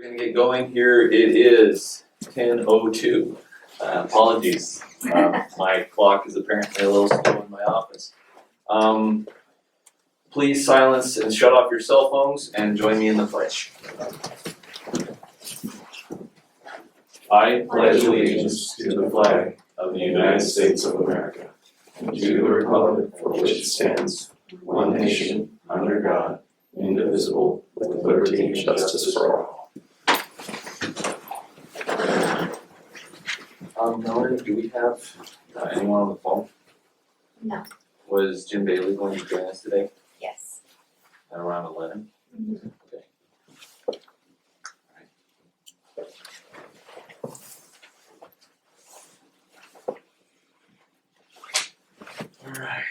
gonna get going here. It is 10:02. Apologies. My clock is apparently a little slow in my office. Please silence and shut off your cell phones and join me in the pledge. I pledge allegiance to the flag of the United States of America and to the republic for which it stands, one nation, under God, indivisible, with liberty and justice for all. Melanie, do we have anyone on the phone? No. Was Jim Bailey going to join us today Yes. at around 11? Mhm. Okay. All right.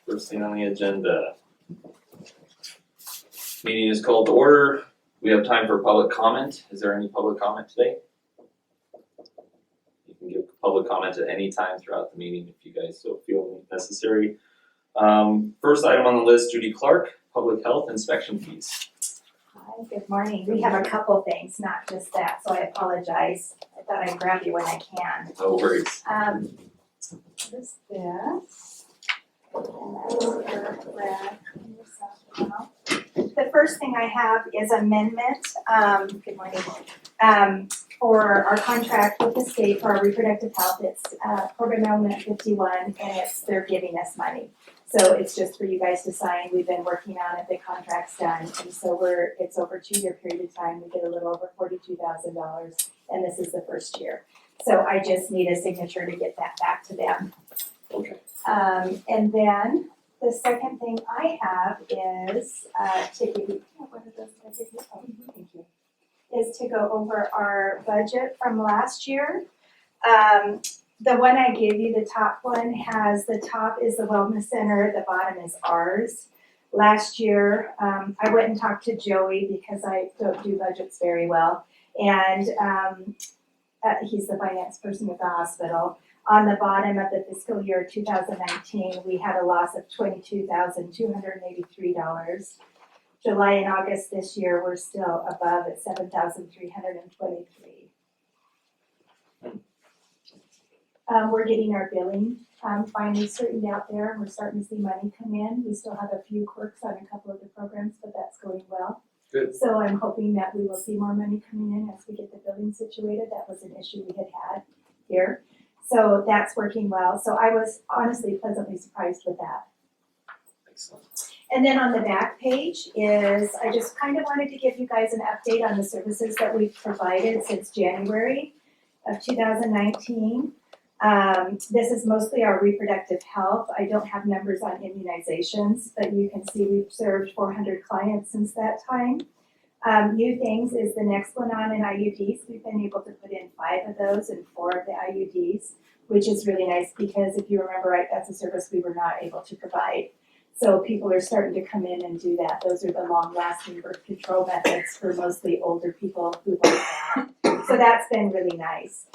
First thing on the agenda. Meeting is called to order. We have time for public comment. Is there any public comment today? You can give public comment at any time throughout the meeting if you guys so feel necessary. First item on the list, Judy Clark, public health inspection fees. Hi, good morning. We have a couple things, not just that, so I apologize. I thought I'd grab you when I can. No worries. What is this? And that's for Brad. The first thing I have is amendment, good morning, for our contract with the state for our reproductive health. It's program element 51, and they're giving us money. So it's just for you guys to sign. We've been working on it, the contract's done, and so it's over a 2-year period of time. We get a little over $42,000, and this is the first year. So I just need a signature to get that back to them. Okay. And then the second thing I have is to give you, what are those that I give you? Oh, thank you. Is to go over our budget from last year. The one I gave you, the top one the top is the wellness center, the bottom is ours. Last year, I went and talked to Joey because I don't do budgets very well. And he's the finance person at the hospital. On the bottom of the fiscal year 2019, we had a loss of $22,283. July and August this year, we're still above at $7,323. We're getting our billing finally straightened out there, and we're starting to see money come in. We still have a few quirks on a couple of the programs, but that's going well. Good. So I'm hoping that we will see more money coming in as we get the billing situated. That was an issue we had here. So that's working well. So I was honestly pleasantly surprised with that. Excellent. And then on the back page is, I just kind of wanted to give you guys an update on the services that we've provided since January of 2019. This is mostly our reproductive health. I don't have numbers on immunizations, but you can see we've served 400 clients since that time. New things is the next one on in IUDs. We've been able to put in 5 of those and 4 of the IUDs, which is really nice because if you remember right, that's a service we were not able to provide. So people are starting to come in and do that. Those are the long-lasting birth control methods for mostly older people who want that. So that's been really nice.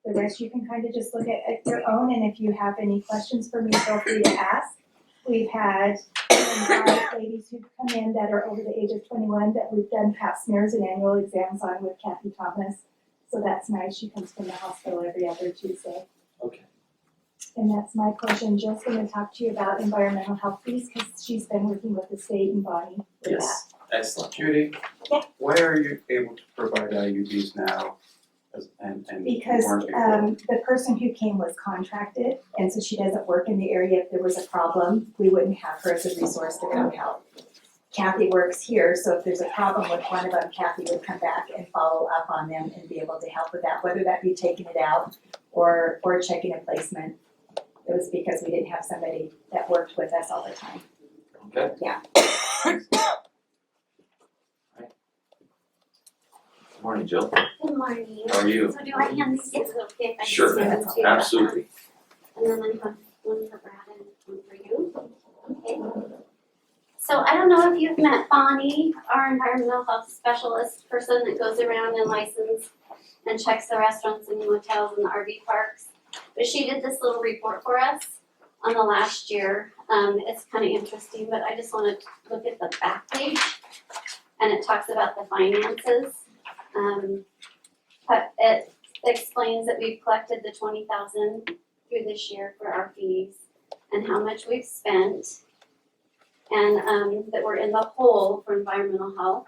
The rest you can kind of just look at your own, and if you have any questions for me, feel free to ask. We've had 5 ladies who've come in that are over the age of 21 that we've done pap smears and annual exams on with Kathy Thomas. So that's nice. She comes from the hospital every other Tuesday. Okay. And that's my portion. Jill's going to talk to you about environmental health fees because she's been working with the state and Bonnie with Yes. Excellent. Judy? Yeah. Why are you able to provide IUDs now and Because weren't before? the person who came was contracted, and so she doesn't work in the area. If there was a problem, we wouldn't have her as a resource to come help. Kathy works here, so if there's a problem with one of them, Kathy would come back and follow up on them and be able to help with that, whether that be taking it out or checking a placement. It was because we didn't have somebody that worked with us all the time. Okay. Yeah. Good morning, Jill. Good morning. How are you? So do I hand these kids okay if I Sure. just hand them to you? Absolutely. And then I have one for Brad and one for you. Okay. So I don't know if you've met Bonnie, our environmental health specialist person that goes around and licenses and checks the restaurants and hotels and the RV parks. But she did this little report for us on the last year. It's kind of interesting, but I just want to look at the back page, and it talks about the finances. But it explains that we've collected the 20,000 through this year for our fees and how much we've spent, and that we're in the hole for environmental health.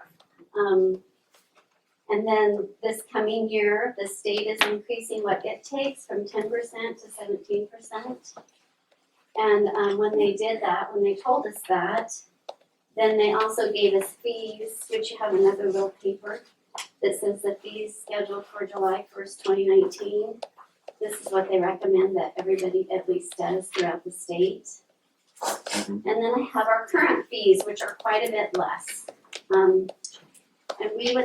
And then this coming year, the state is increasing what it takes from 10% to 17%. And when they did that, when they told us that, then they also gave us fees, which you have another little paper that says the fees scheduled for July 1st, 2019. This is what they recommend that everybody at least does throughout the state. And then I have our current fees, which are quite a bit less. And we are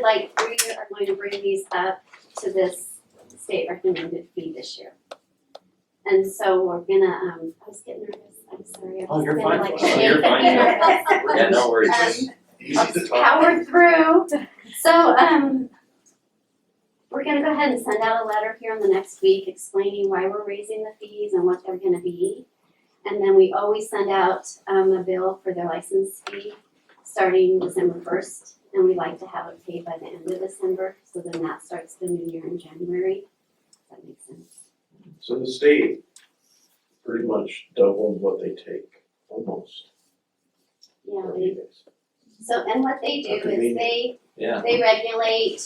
going to bring these up to this state recommended fee this year. And so we're gonna, I was getting nervous, I'm sorry. Oh, you're I was fine. gonna, Oh, you're fine. nervous. Yeah, no worries. I'll just power through. So, we're gonna go ahead and send out a letter here in the next week explaining why we're raising the fees and what they're gonna be. And then we always send out, a bill for their license fee starting December 1st. And we like to have it paid by the end of December, so then that starts the new year in January. Does that make sense? So the state pretty much doubled what they take, almost. Yeah, from you guys. so, and what they do is they Yeah. regulate,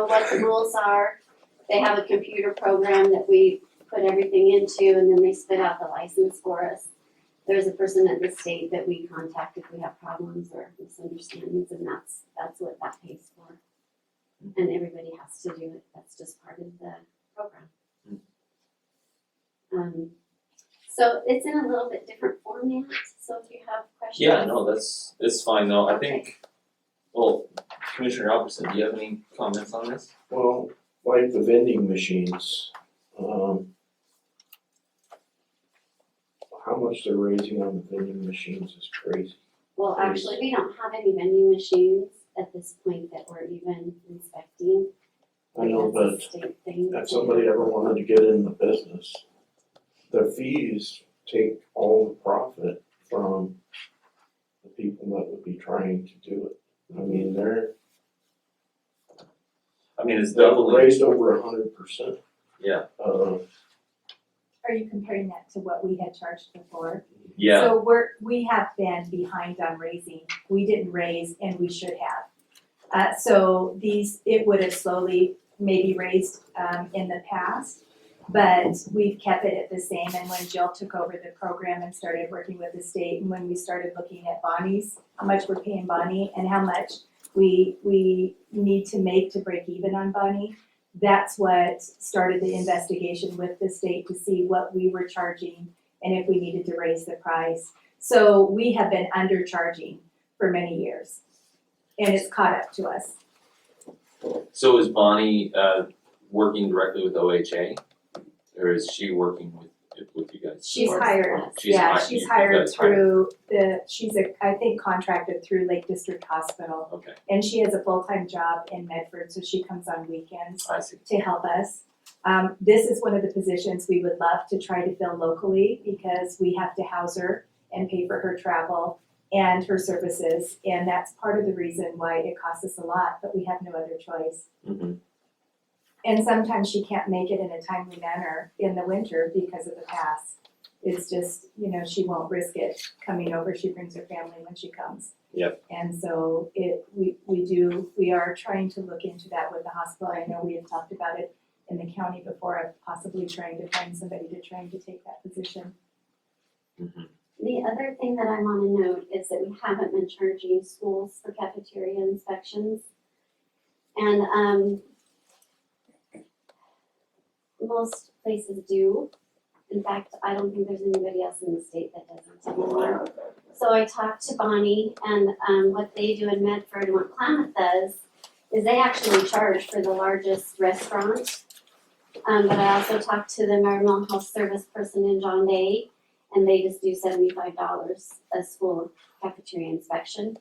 what the rules are. They have a computer program that we put everything into, and then they spit out the license for us. There's a person at the state that we contact if we have problems or misunderstandings, and that's what that pays for. And everybody has to do it, that's just part of the program. So it's in a little bit different format, so if you have questions. Yeah, no, it's fine, no, I think, well, Commissioner Albertson, do you have any comments on this? Well, like the vending machines, how much they're raising on the vending machines is crazy. Well, actually, we don't have any vending machines at this point that we're even inspecting. I know, That's a but state thing. if somebody ever wanted to get in the business, the fees take all the profit from the people that would be trying to do it. I mean, It's they've doubling, raised over 100%. yeah, Are you comparing that to what we had charged before? yeah, So we have been behind on raising, we didn't raise and we should have. So it would have slowly maybe raised, in the past, but we've kept it at the same. And when Jill took over the program and started working with the state, and when we started looking at Bonnie's, how much we're paying Bonnie and how much we need to make to break even on Bonnie, that's what started the investigation with the state to see what we were charging and if we needed to raise the price. So we have been undercharging for many years, and it's caught up to us. so is Bonnie, working directly with OHA? Or is she working with you guys? She's Or- hired, She's yeah, hired, she's you hired guys hired. through I think contracted through Lake District Hospital. Okay, And she has a full-time job in Medford, so she comes on weekends I see, to help us. This is one of the positions we would love to try to fill locally because we have to house her and pay for her travel and her services. And that's part of the reason why it costs us a lot, but we have no other choice. And sometimes she can't make it in a timely manner in the winter because of the pass. It's just, she won't risk it coming over. She brings her family when she comes. Yep. And so we are trying to look into that with the hospital. I know we have talked about it in the county before of possibly trying to find somebody to take that position. The other thing that I wanna note is that we haven't been charging schools for cafeteria inspections. And, most places do. In fact, I don't think there's anybody else in the state that doesn't anymore. So I talked to Bonnie, and what they do in Medford and what Klamath does is they actually charge for the largest restaurant. But I also talked to the environmental health service person in John Day, and they just do $75 a school cafeteria inspection.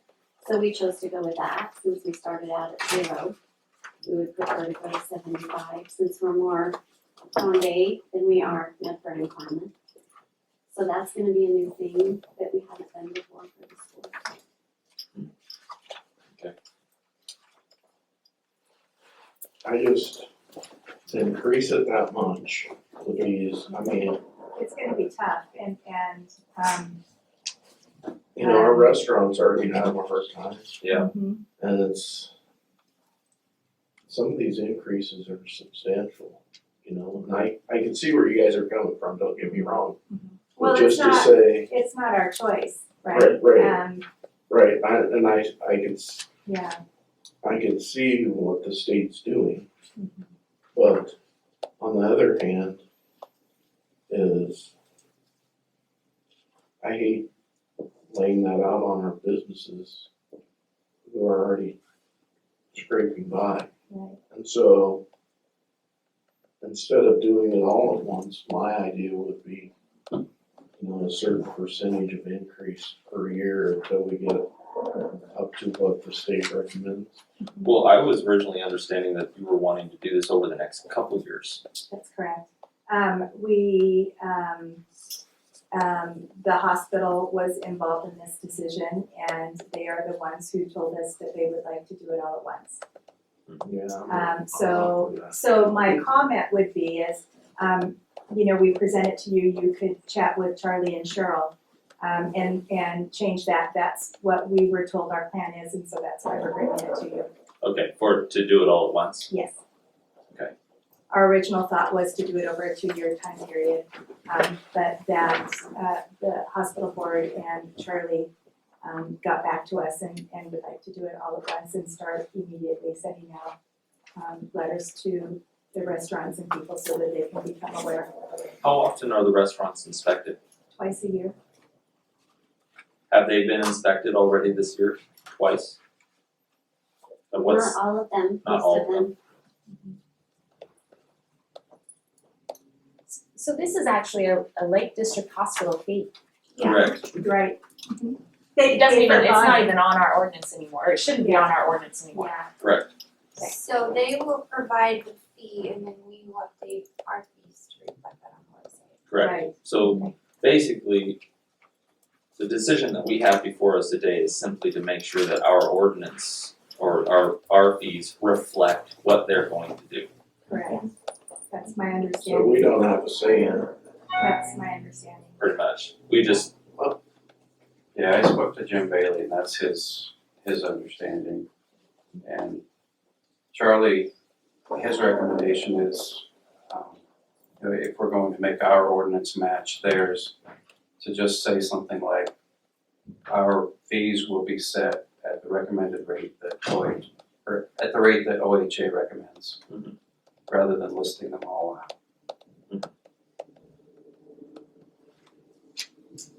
So we chose to go with that since we started out at 0. We would prefer to go to 75 since we're more John Day than we are Medford and Klamath. So that's gonna be a new thing that we haven't done before for the school. I just, to increase it that much, the fees, I mean, It's gonna be tough and, you know, our restaurants already have a hard time, Yeah. mhm. and it's, some of these increases are substantial, you know, and I can see where you guys are coming from, don't get me wrong. Well, But it's just to not, say, it's not our choice, right? Right. right, I can, Yeah, I can see what the state's doing, mhm. but on the other hand, is I hate laying that out on our businesses who are already scraping by. Right. And so, instead of doing it all at once, my idea would be, you know, a certain percentage of increase per year until we get up to what the state recommends. Well, I was originally understanding that you were wanting to do this over the next couple years. That's correct. The hospital was involved in this decision and they are the ones who told us that they would like to do it all at once. Yeah. So my comment would be is, you know, we present it to you, you could chat with Charlie and Cheryl, and change that. That's what we were told our plan is, and so that's why we're bringing it to you. Okay, to do it all at once. Yes. Okay. Our original thought was to do it over a 2-year time period, but that, the hospital board and Charlie, got back to us and would like to do it all at once and start immediately sending out, letters to the restaurants and people so that they can become aware How often are the restaurants inspected? twice a year. Have they been inspected already this year? Twice? And what's, Not all of them, Not most all of of them. So this is actually a Lake District Hospital fee. correct? Right. It doesn't even, it's not provide- even on our ordinance anymore, or it shouldn't be on our ordinance anymore. Yeah, Correct. Okay. So they will provide the fee and then we will update our fees to reflect that on the website. Correct. right. So basically, the decision that we have before us today is simply to make sure that our ordinance or our fees reflect what they're going to do. Correct. That's my So understanding. we don't have a say in it. That's my understanding. Pretty much. We just, Yeah, I spoke to Jim Bailey and that's his understanding. And Charlie, his recommendation is, if we're going to make our ordinance match theirs, to just say something like, our fees will be set at the recommended rate that or at the rate that OHA recommends, Mhm. rather than listing them all out.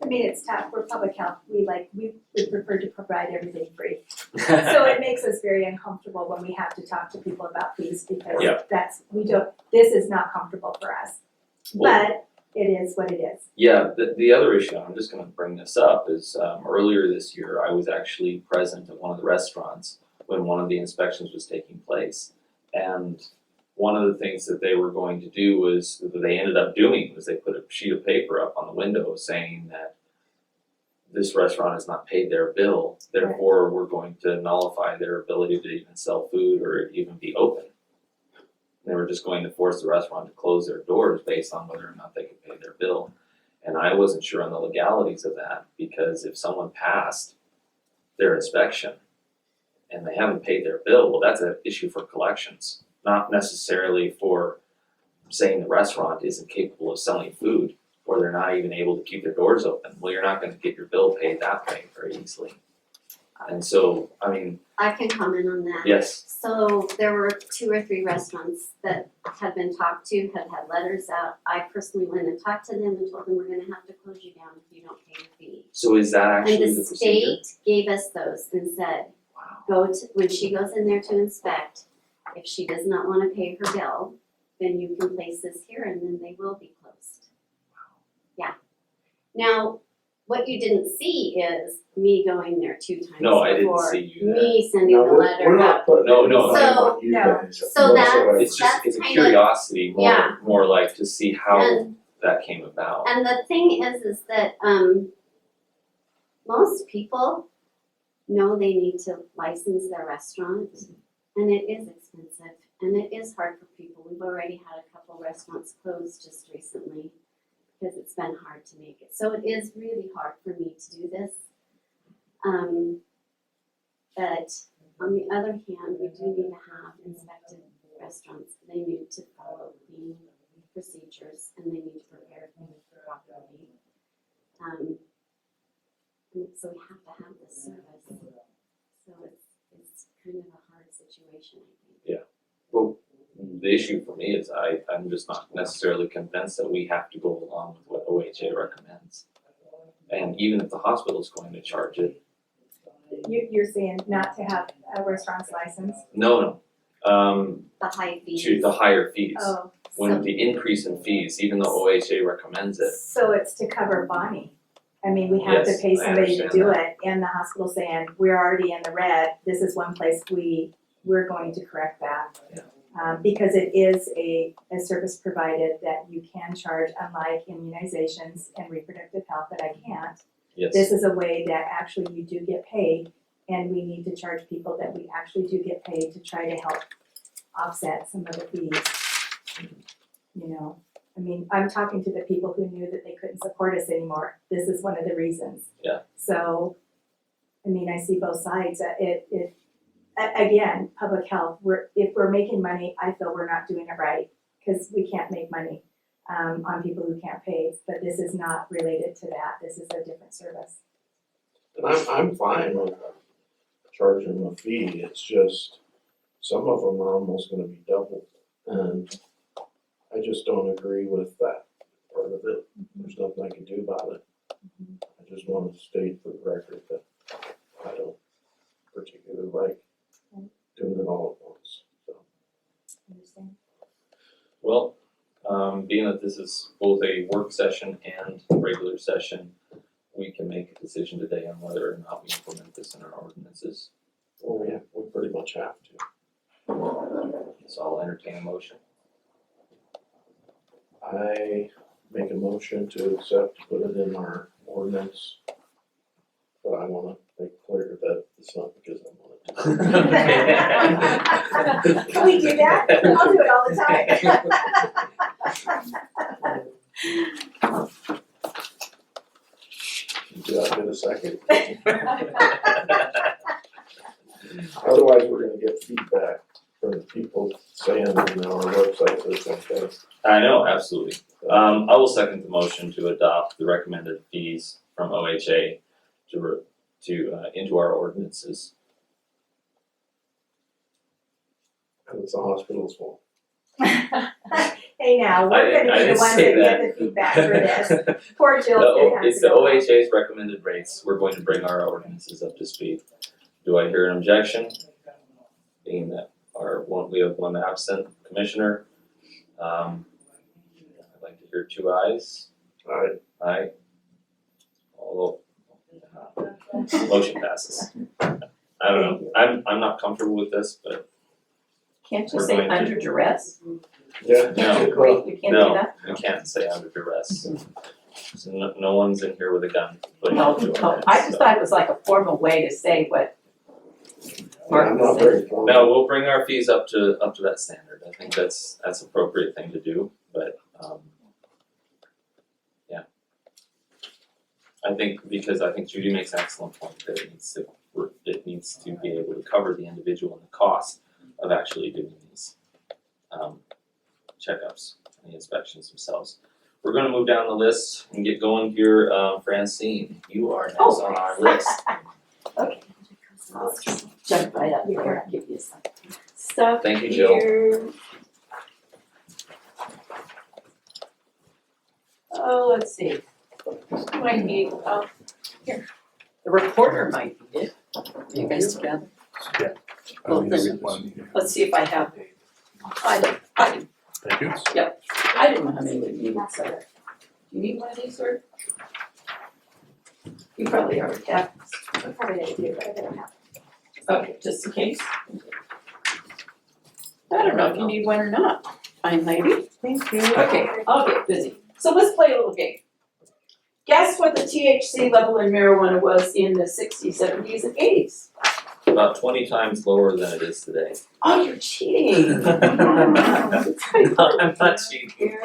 I mean, it's tough, we're public health, we would prefer to provide everything free. So it makes us very uncomfortable when we have to talk to people about fees because Yeah. this is not comfortable for us. But it is what it is. yeah, the other issue, I'm just gonna bring this up, is earlier this year, I was actually present at one of the restaurants when one of the inspections was taking place. And one of the things that they were going to do was, that they ended up doing, was they put a sheet of paper up on the window saying that this restaurant has not paid their bill, therefore we're going to nullify their ability to even sell food or even be open. They were just going to force the restaurant to close their doors based on whether or not they could pay their bill. And I wasn't sure on the legalities of that, because if someone passed their inspection and they haven't paid their bill, well, that's an issue for collections, not necessarily for saying the restaurant isn't capable of selling food, or they're not even able to keep their doors open. Well, you're not gonna get your bill paid that way very easily. And so, I mean, I can comment on that. yes, So there were 2 or 3 restaurants that had been talked to, had had letters out. I personally went and talked to them and told them, we're gonna have to close you down if you don't pay your fee. so is that actually And the the procedure? state gave us those and said, Wow. when she goes in there to inspect, if she does not wanna pay her bill, then you can place this here and then they will be closed. Yeah. Now, what you didn't see is me going there 2 times No, I didn't before, see you there. me sending No, the we're letter not up. putting No, any no. blame on you No. guys So whatsoever. It's just, it's a That's kind of- curiosity, Yeah. more like to see how And that came about. And the thing is that, most people know they need to license their restaurant, and it is expensive, and it is hard for people. We've already had a couple restaurants close just recently because it's been hard to make it. So it is really hard for me to do this. But on the other hand, we do need to have inspected restaurants. They need to follow clean procedures, and they need to prepare things properly. And so we have to have this service. So it's kind of a hard situation, I think. Well, the issue for me is I'm just not necessarily convinced that we have to go along with what OHA recommends. And even if the hospital's going to charge it, You're saying not to have a restaurant's license? no, The high fees. to the higher fees. Oh, When the increase in fees, even though OHA recommends it, so it's to cover Bonnie. I mean, we have to Yes, pay I somebody to understand do it, and the hospital saying, we're already in the red, this is one place we're going to correct that. Yeah. Because it is a service provided that you can charge, unlike immunizations and reproductive health that I can't. yes. This is a way that actually you do get paid, and we need to charge people that we actually do get paid to try to help offset some of the fees. You know, I mean, I'm talking to the people who knew that they couldn't support us anymore. This is one of the reasons. Yeah. So, I mean, I see both sides. Again, public health, if we're making money, I feel we're not doing it right, because we can't make money on people who can't pay. But this is not related to that. This is a different service. And I'm fine with charging a fee, it's just, some of them are almost gonna be doubled. And I just don't agree with that part of it, there's nothing I can do about it. I just wanna state for the record that I don't particularly like doing it all at once, so. Understand? Well, being that this is both a work session and a regular session, we can make a decision today on whether or not we implement this in our ordinances. Well, we pretty much have to. So I'll entertain a motion. I make a motion to accept, put it in our ordinance. But I wanna make clear that it's not because I wanna do it. Can we do that? I'll do it all the time. Do I get a second? Otherwise, we're gonna get feedback from people saying on our website that it's okay. I know, absolutely. I will second the motion to adopt the recommended fees from OHA into our ordinances. And it's the hospital's fault. Hey now, we're I gonna be the didn't ones say that get the feedback for this. Poor Jill's gonna have It's to the go. OHA's recommended rates, we're going to bring our ordinances up to speed. Do I hear an objection? Being that we have one absent commissioner, I'd like to hear two ayes. Alright, Aye. Although, motion passes. I don't know, I'm not comfortable with this, but Can't you We're say going to- under duress? yeah. No. Great, we can't do no, that? we can't say under duress. So no one's in here with a gun. No, no, I just thought it was like a formal way to say what I'm not very formal. No, we'll bring our fees up to that standard. I think that's appropriate thing to do, but yeah. I think Judy makes an excellent point that it needs to be able to cover the individual and the cost of actually doing these checkups and the inspections themselves. We're gonna move down the list and get going here. Francine, you are next on our list. Okay. I'll just jump right up here, and give you some stuff Thank you, Jill. here. Oh, let's see. Who might need, here. The reporter might need it. Are you guys together? Yeah. Well, then, let's see if I have, I do. Thank you. I didn't know how many would need it, so. Do you need one of these, or? You probably already have. I probably didn't do, but I don't have. Okay, just in case. I don't know if you need one or not, fine lady. Thank you. Okay, I'll get busy. So let's play a little game. Guess what the THC level in marijuana was in the 60s, 70s, and 80s? About 20 times lower than it is today. Oh, you're cheating. No, I'm not cheating.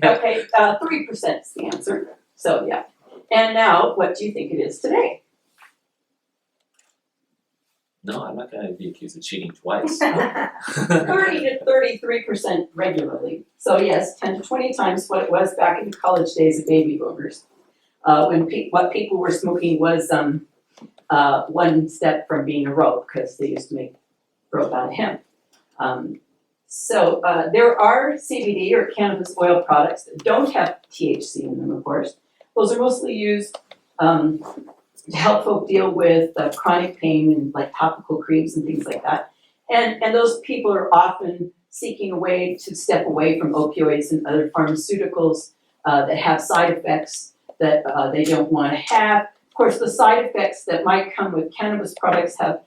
Okay, 3% is the answer. So, yeah. And now, what do you think it is today? No, I'm not gonna be accused of cheating twice. 30 to 33% regularly. So yes, 10 to 20 times what it was back in the college days of baby boomers. When what people were smoking was one step from being a rope, because they used to make rope out of hemp. So there are CBD or cannabis oil products that don't have THC in them, of course. Those are mostly used to help folk deal with chronic pain and like topical creams and things like that. And those people are often seeking a way to step away from opioids and other pharmaceuticals that have side effects that they don't want to have. Of course, the side effects that might come with cannabis products have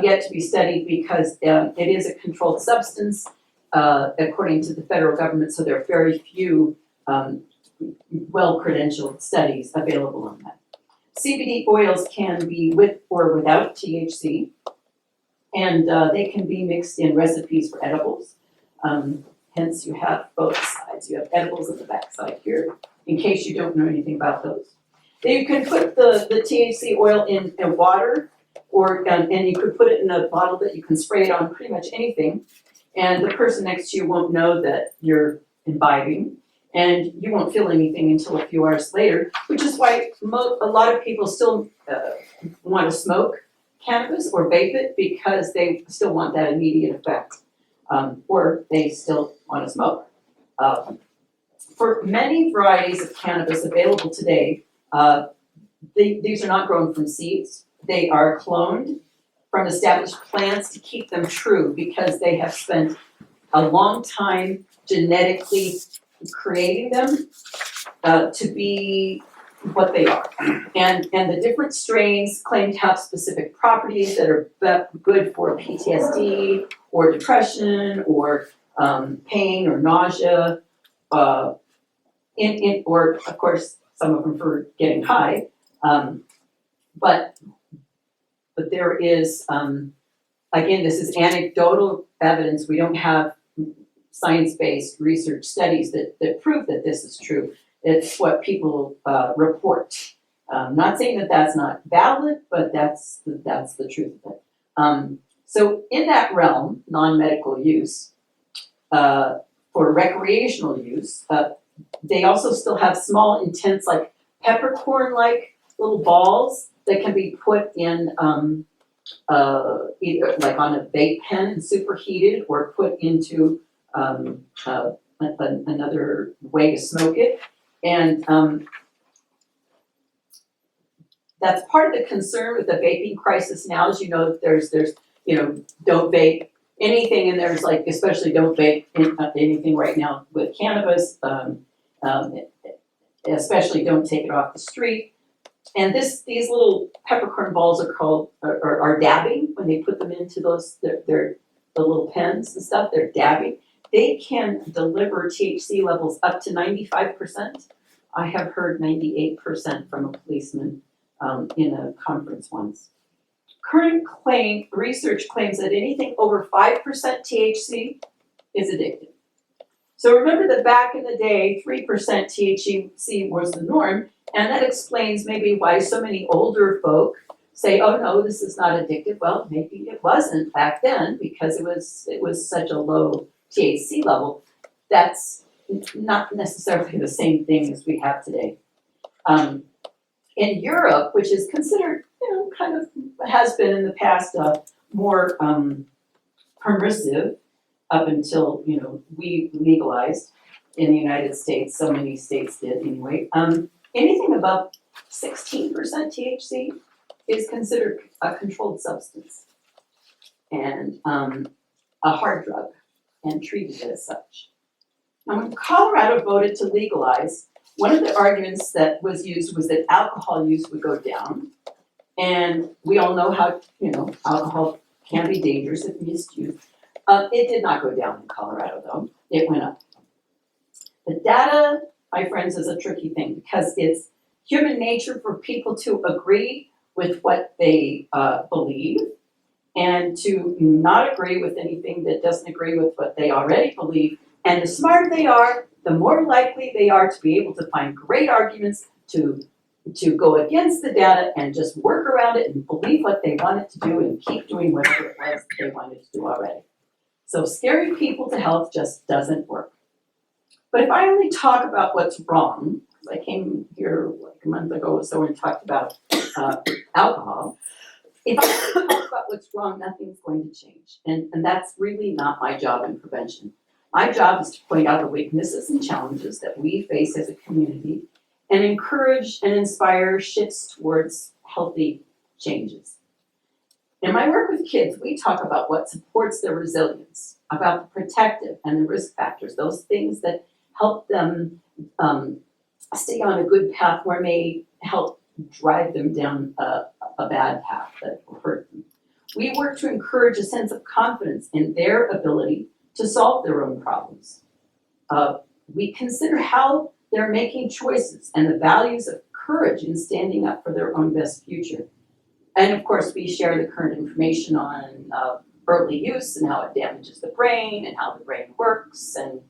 yet to be studied because it is a controlled substance according to the federal government, so there are very few well-credentialed studies available on that. CBD oils can be with or without THC, and they can be mixed in recipes for edibles. Hence, you have both sides. You have edibles at the back side here, in case you don't know anything about those. Then you can put the THC oil in water, or and you could put it in a bottle that you can spray it on pretty much anything, and the person next to you won't know that you're imbibing. And you won't feel anything until a few hours later, which is why a lot of people still want to smoke cannabis or vape it because they still want that immediate effect, or they still want to smoke. For many varieties of cannabis available today, these are not grown from seeds. They are cloned from established plants to keep them true because they have spent a long time genetically creating them to be what they are. And the different strains claim to have specific properties that are good for PTSD or depression or pain or nausea, or of course some of them for getting high. But there is, again, this is anecdotal evidence. We don't have science-based research studies that prove that this is true. It's what people report. Not saying that that's not valid, but that's the truth of it. So in that realm, non-medical use, for recreational use, they also still have small, intense, like peppercorn-like little balls that can be put in either like on a vape pen and superheated, or put into another way to smoke it. And that's part of the concern with the vaping crisis now, as you know, there's don't vape anything, and there's like, especially don't vape anything right now with cannabis, especially don't take it off the street. And these little peppercorn balls are called, are dabbing. When they put them into those, they're the little pens and stuff, they're dabbing. They can deliver THC levels up to 95%. I have heard 98% from a policeman in a conference once. Current research claims that anything over 5% THC is addictive. So remember that back in the day, 3% THC was the norm, and that explains maybe why so many older folk say, oh no, this is not addictive. Well, maybe it wasn't back then because it was such a low THC level. That's not necessarily the same thing as we have today. In Europe, which is considered, kind of has been in the past more permissive up until, we legalized in the United States, so many states did anyway. Anything above 16% THC is considered a controlled substance and a hard drug and treated as such. Now, when Colorado voted to legalize, one of the arguments that was used was that alcohol use would go down. And we all know how, alcohol can be dangerous if misused. It did not go down in Colorado, though. It went up. The data my friends, is a tricky thing because it's human nature for people to agree with what they believe and to not agree with anything that doesn't agree with what they already believe. And the smarter they are, the more likely they are to be able to find great arguments to go against the data and just work around it and believe what they wanted to do and keep doing whatever it was that they wanted to do already. So scaring people to health just doesn't work. But if I only talk about what's wrong, because I came here like a month ago or so and talked about alcohol, if I only talk about what's wrong, nothing's going to change. And that's really not my job in prevention. My job is to point out the weaknesses and challenges that we face as a community and encourage and inspire shifts towards healthy changes. In my work with kids, we talk about what supports their resilience, about the protective and the risk factors, those things that help them stay on a good path or may help drive them down a bad path that will hurt them. We work to encourage a sense of confidence in their ability to solve their own problems. We consider how they're making choices and the values of courage in standing up for their own best future. And of course, we share the current information on early use and how it damages the brain and how the brain works and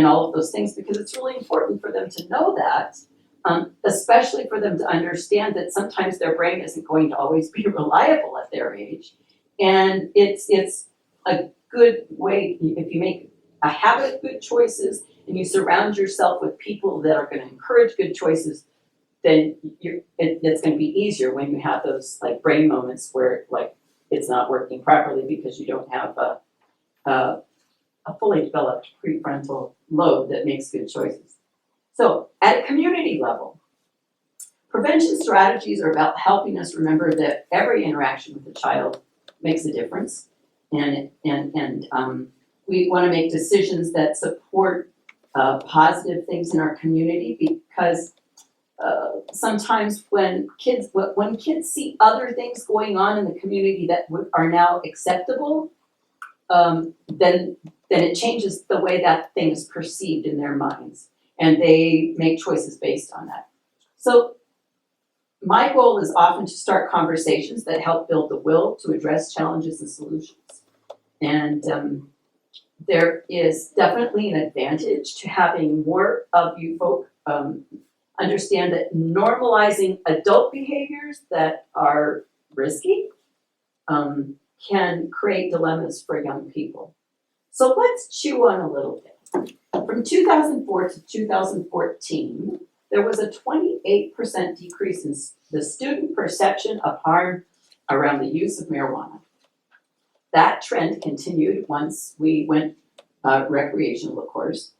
all of those things, because it's really important for them to know that, especially for them to understand that sometimes their brain isn't going to always be reliable at their age. And it's a good way, if you make a habit of good choices and you surround yourself with people that are going to encourage good choices, then it's going to be easier when you have those like brain moments where like it's not working properly because you don't have a fully developed prefrontal lobe that makes good choices. So at a community level, prevention strategies are about helping us remember that every interaction with a child makes a difference, and we want to make decisions that support positive things in our community, because sometimes when kids see other things going on in the community that are now acceptable, then it changes the way that thing is perceived in their minds, and they make choices based on that. So my goal is often to start conversations that help build the will to address challenges and solutions. And there is definitely an advantage to having more of you folk understand that normalizing adult behaviors that are risky can create dilemmas for young people. So let's chew on a little bit. From 2004 to 2014, there was a 28% decrease in the student perception of harm around the use of marijuana. That trend continued once we went recreational, of course.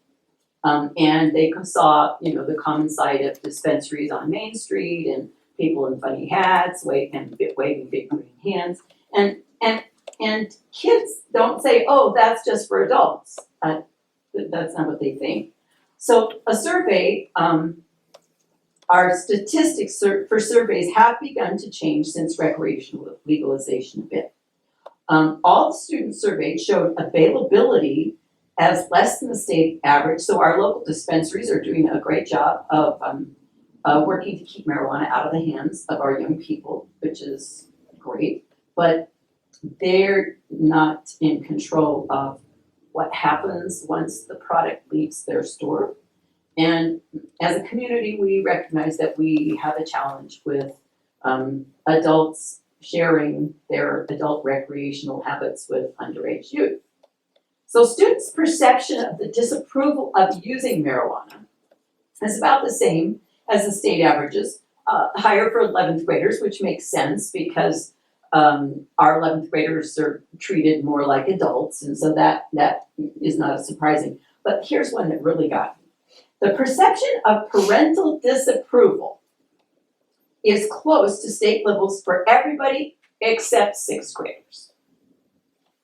And they saw, the common sight of dispensaries on Main Street and people in funny hats waving big green hands. And kids don't say, "Oh, that's just for adults." That's not what they think. So a survey, our statistics for surveys have begun to change since recreational legalization a bit. All the students surveyed showed availability as less than the state average. So our local dispensaries are doing a great job of working to keep marijuana out of the hands of our young people, which is great. But they're not in control of what happens once the product leaves their store. And as a community, we recognize that we have a challenge with adults sharing their adult recreational habits with underage youth. So students' perception of the disapproval of using marijuana is about the same as the state averages, higher for 11th graders, which makes sense because our 11th graders are treated more like adults, and so that is not surprising. But here's one that really got me. The perception of parental disapproval is close to state levels for everybody except 6th graders.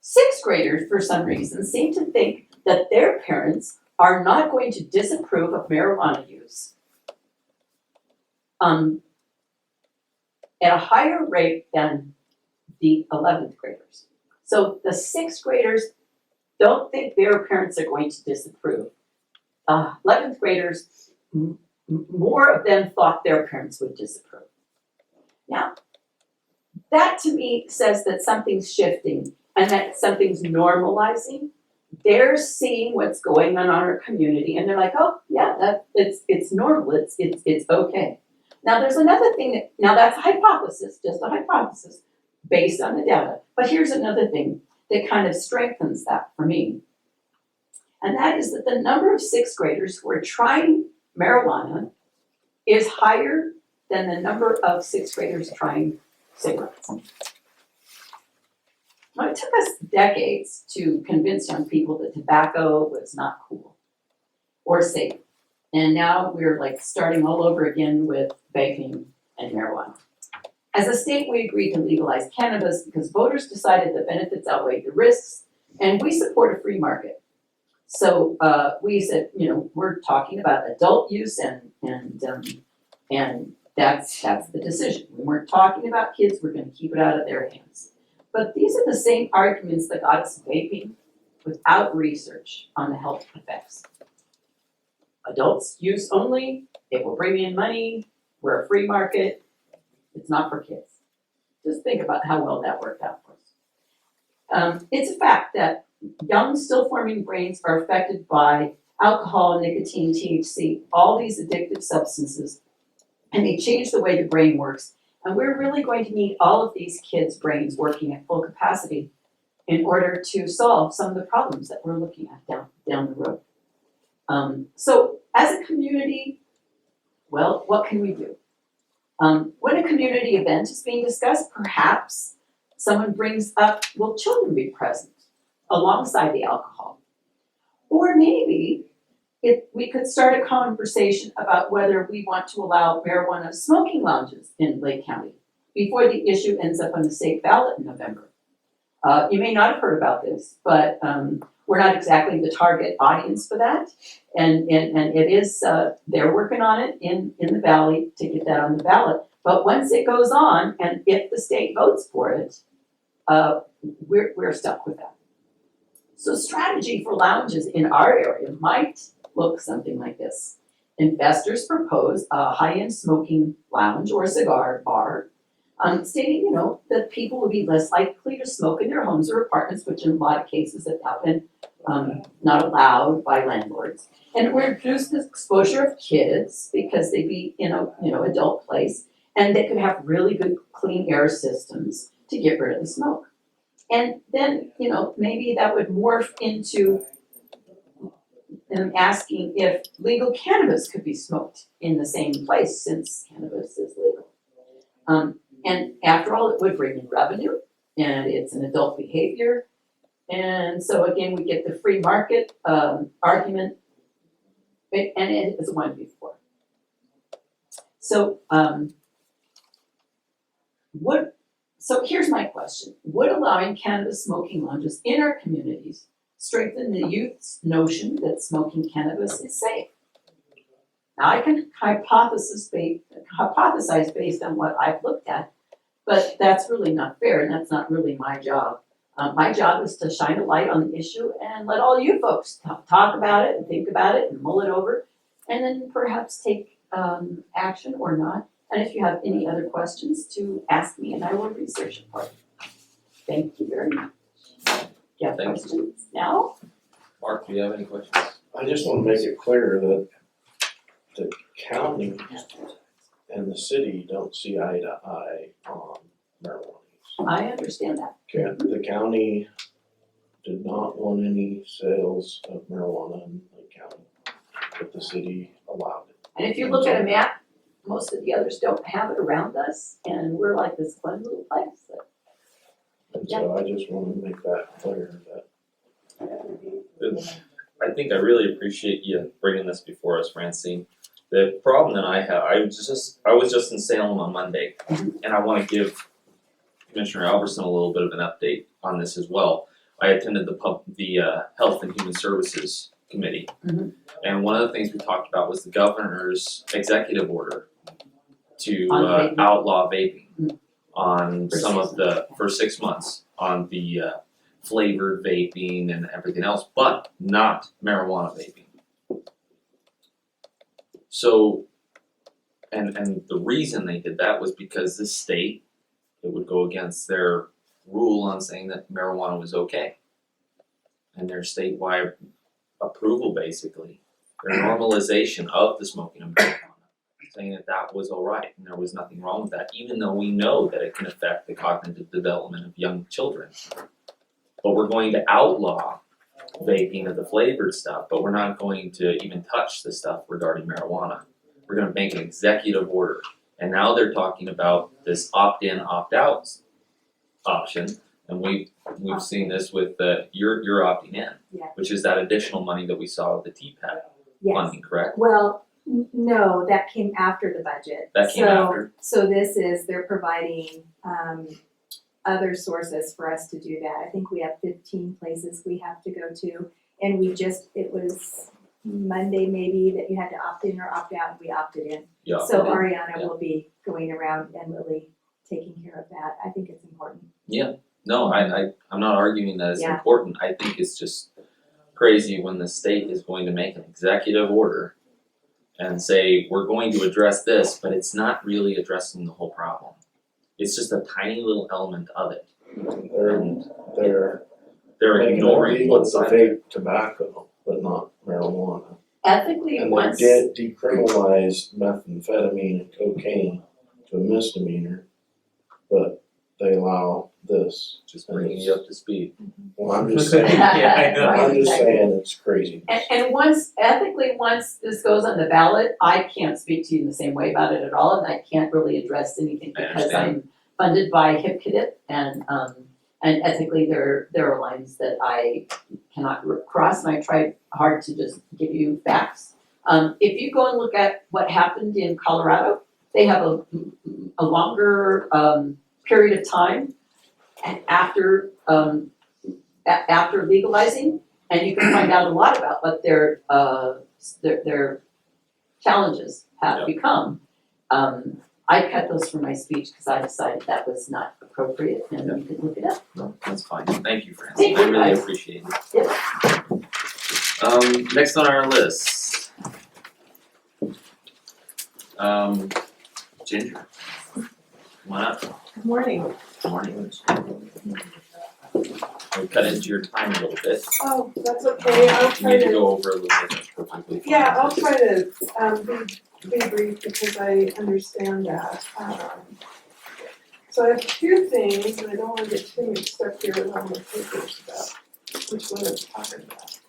6th graders, for some reason, seem to think that their parents are not going to disapprove of marijuana use at a higher rate than the 11th graders. So the 6th graders don't think their parents are going to disapprove. 11th graders more of them thought their parents would disapprove. Now, that to me says that something's shifting and that something's normalizing. They're seeing what's going on in our community and they're like, oh yeah, it's normal, it's okay. Now there's another thing now that's a hypothesis, just a hypothesis based on the data. But here's another thing that kind of strengthens that for me. And that is that the number of sixth graders who are trying marijuana is higher than the number of sixth graders trying cigarettes. Now, it took us decades to convince young people that tobacco was not cool or safe. And now we're like starting all over again with vaping and marijuana. As a state, we agreed to legalize cannabis because voters decided the benefits outweighed the risks, and we support a free market. So we said, we're talking about adult use and that's the decision. We weren't talking about kids, we're gonna keep it out of their hands. But these are the same arguments that got us vaping without research on the health effects. Adults use only, it will bring in money, we're a free market, it's not for kids. Just think about how well that worked out for us. It's a fact that young, still forming brains are affected by alcohol, nicotine, THC, all these addictive substances, and they change the way the brain works. And we're really going to need all of these kids' brains working at full capacity in order to solve some of the problems that we're looking at down the road. So as a community, well, what can we do? When a community event is being discussed, perhaps someone brings up, will children be present alongside the alcohol? Or maybe we could start a conversation about whether we want to allow marijuana smoking lounges in Lake County before the issue ends up on the state ballot in November. You may not have heard about this, but we're not exactly the target audience for that. And it is, they're working on it in the valley to get that on the ballot. But once it goes on, and if the state votes for it, we're stuck with that. So strategy for lounges in our area might look something like this. Investors propose a high-end smoking lounge or a cigar bar, stating, that people will be less likely to smoke in their homes or apartments, which in a lot of cases have been not allowed by landlords. And it would reduce the exposure of kids because they'd be in a adult place, and they could have really good clean air systems to get rid of the smoke. And then, maybe that would morph into them asking if legal cannabis could be smoked in the same place since cannabis is legal. And after all, it would bring in revenue, and it's an adult behavior. And so again, we get the free market argument, and it was one before. So so here's my question. Would allowing cannabis smoking lounges in our communities strengthen the youth's notion that smoking cannabis is safe? Now I can hypothesize based on what I've looked at, but that's really not fair, and that's not really my job. My job is to shine a light on the issue and let all you folks talk about it and think about it and mull it over, and then perhaps take action or not. And if you have any other questions, to ask me and I will research it for you. Thank you very much. Do you have questions now? Mark, do you have any questions? I just want to make it clear that the county and the city don't see eye to eye on marijuana use. I understand that. Okay, the county did not want any sales of marijuana in Lake County, but the city allowed it. And if you look at a map, most of the others don't have it around us, and we're like this fun little place. And so I just want to make that clear that I think I really appreciate you bringing this before us, Francine. The problem that I have, I was just in Salem on Monday, and I want to give Commissioner Albertson a little bit of an update on this as well. I attended the Health and Human Services Committee, and one of the things we talked about was the governor's executive order to outlaw vaping on for 6 months on the flavored vaping and everything else, but not marijuana vaping. So, and the reason they did that was because this state, it would go against their rule on saying that marijuana was okay. And their statewide approval, basically, their normalization of the smoking of marijuana, saying that that was alright and there was nothing wrong with that, even though we know that it can affect the cognitive development of young children. But we're going to outlaw vaping of the flavored stuff, but we're not going to even touch the stuff regarding marijuana. We're gonna make an executive order. And now they're talking about this opt-in, opt-out option. And we've seen this with you're opting in, Yeah. which is that additional money that we saw with the TPAC Yes. funding, correct? Well, no, that came after the budget. That came after? So this is, they're providing, other sources for us to do that. I think we have 15 places we have to go to. And it was Monday maybe that you had to opt in or opt out, and we opted in. Yeah. So Ariana Yeah. will be going around and really taking care of that. I think it's important. No, I'm not arguing that it's Yeah. important. I think it's just crazy when the state is going to make an executive order and say, we're going to address this, but it's not really addressing the whole problem. It's just a tiny little element of it. They're They're making it ignoring legal one to side. vape tobacco, but not marijuana. Ethically, And once, they decriminalized methamphetamine and cocaine to a misdemeanor, but they allow this. Just bringing you up to speed. Well, I'm just saying, Yeah, I know. I'm just saying it's crazy. and once, ethically, once this goes on the ballot, I can't speak to you in the same way about it at all, and I can't really address anything I because understand. I'm funded by HipCadip, and ethically, there are lines that I cannot cross, and I tried hard to just give you facts. If you go and look at what happened in Colorado, they have a longer period of time after legalizing, and you can find out a lot about what their challenges have Yeah. become. I cut those from my speech because I decided that was not appropriate, and you can look it up. No, that's fine. Thank you, Francis. Thank I you, really guys. appreciate it. Yep. Next on our list. Ginger. Come on up. Good morning. Good morning. We cut into your time a little bit. Oh, that's okay, I'll You try need to to, go over a little bit, that's perfectly fine. yeah, I'll try to, be brief because I understand that. So I have two things, and I don't wanna get too mixed up here with all my papers about which one I'm talking about.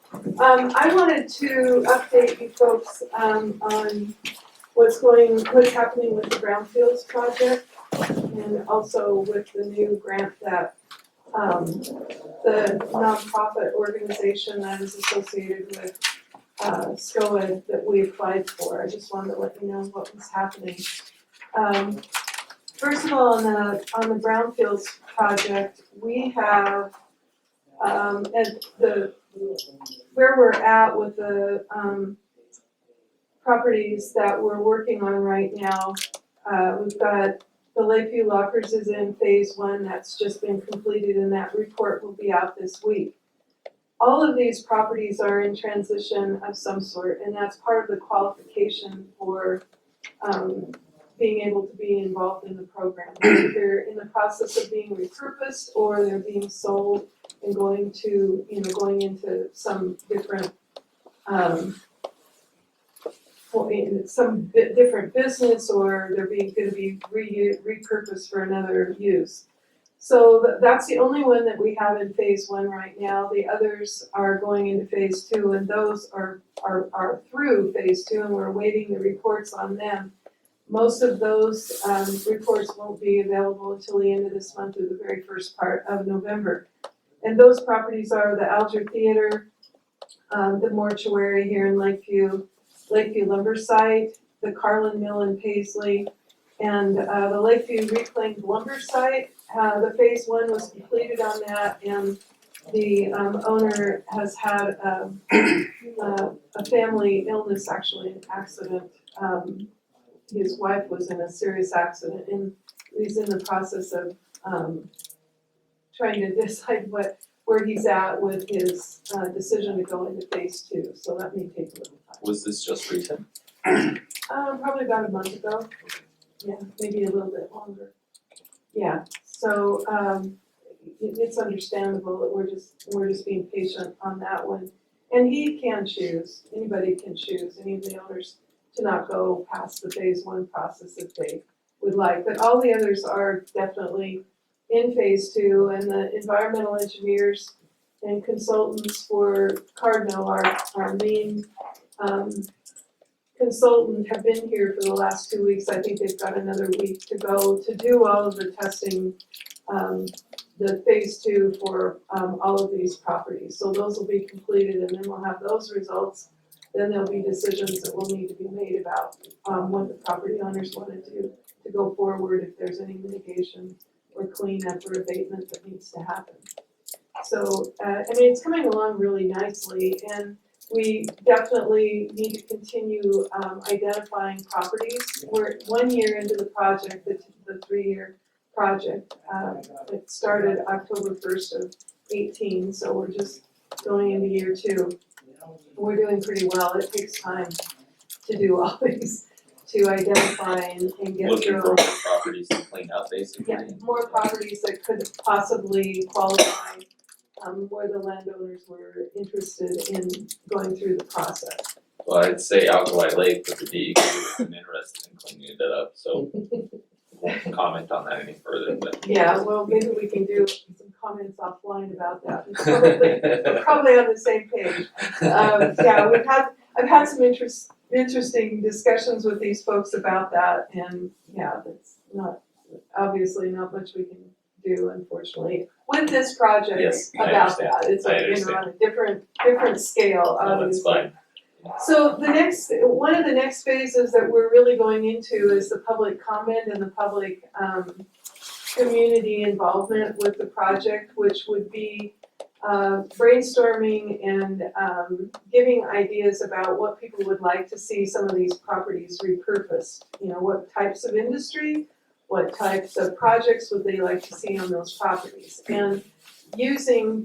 I wanted to update you folks, on what's happening with the Brownfields project, and also with the new grant that the nonprofit organization that is associated with SCOA that we applied for. I just wanted to let you know what was happening. First of all, on the Brownfields project, we have where we're at with the properties that we're working on right now. We've got the Lakeview Lockers is in phase 1, that's just been completed, and that report will be out this week. All of these properties are in transition of some sort, and that's part of the qualification for being able to be involved in the program. They're in the process of being repurposed, or they're being sold and going into some different different business, or they're gonna be repurposed for another use. So that's the only one that we have in phase 1 right now. The others are going into phase 2, and those are through phase 2, and we're awaiting the reports on them. Most of those reports won't be available until the end of this month or the very first part of November. And those properties are the Alger Theater, the mortuary here in Lakeview Lumber Site, the Carlin Mill in Paisley, and the Lakeview Reclaimed Lumber Site. The phase 1 was completed on that, and the owner has had a family illness, actually, an accident. His wife was in a serious accident, and he's in the process of trying to decide where he's at with his decision to go into phase 2, so that may take a little time. Was this just recent? Probably about a month ago. Yeah, maybe a little bit longer. Yeah, so, it's understandable that we're just being patient on that one. And he can choose, anybody can choose, any of the owners, to not go past the phase one process if they would like. But all the others are definitely in phase two, and the environmental engineers and consultants for Cardinal, our main, consultant, have been here for the last 2 weeks. I think they've got another week to go to do all of the testing, the phase two for all of these properties. So those will be completed, and then we'll have those results. Then there'll be decisions that will need to be made about what the property owners wanna do to go forward, if there's any mitigation or cleanup or abatement that needs to happen. So, I mean, it's coming along really nicely, and we definitely need to continue identifying properties. We're 1 year into the project, the 3-year project. It started October 1st of 18, so we're just going into year 2. We're doing pretty well. It takes time to do all these, to identify and get Looking through. for more properties to clean up, basically. Yeah, more properties that could possibly qualify, where the landowners were interested in going through the process. Well, I'd say Alkali Lake with the DEQ isn't interested in cleaning it up, so won't comment on that any further, but. Yeah, well, maybe we can do some comments offline about that. We're probably on the same page. Yeah, I've had some interesting discussions with these folks about that, and yeah, that's obviously not much we can do, unfortunately, with this project Yes, I about understand. that. It's I on a different scale, No, that's obviously. fine. So one of the next phases that we're really going into is the public comment and the public community involvement with the project, which would be brainstorming and giving ideas about what people would like to see some of these properties repurposed. You know, what types of industry, what types of projects would they like to see on those properties? And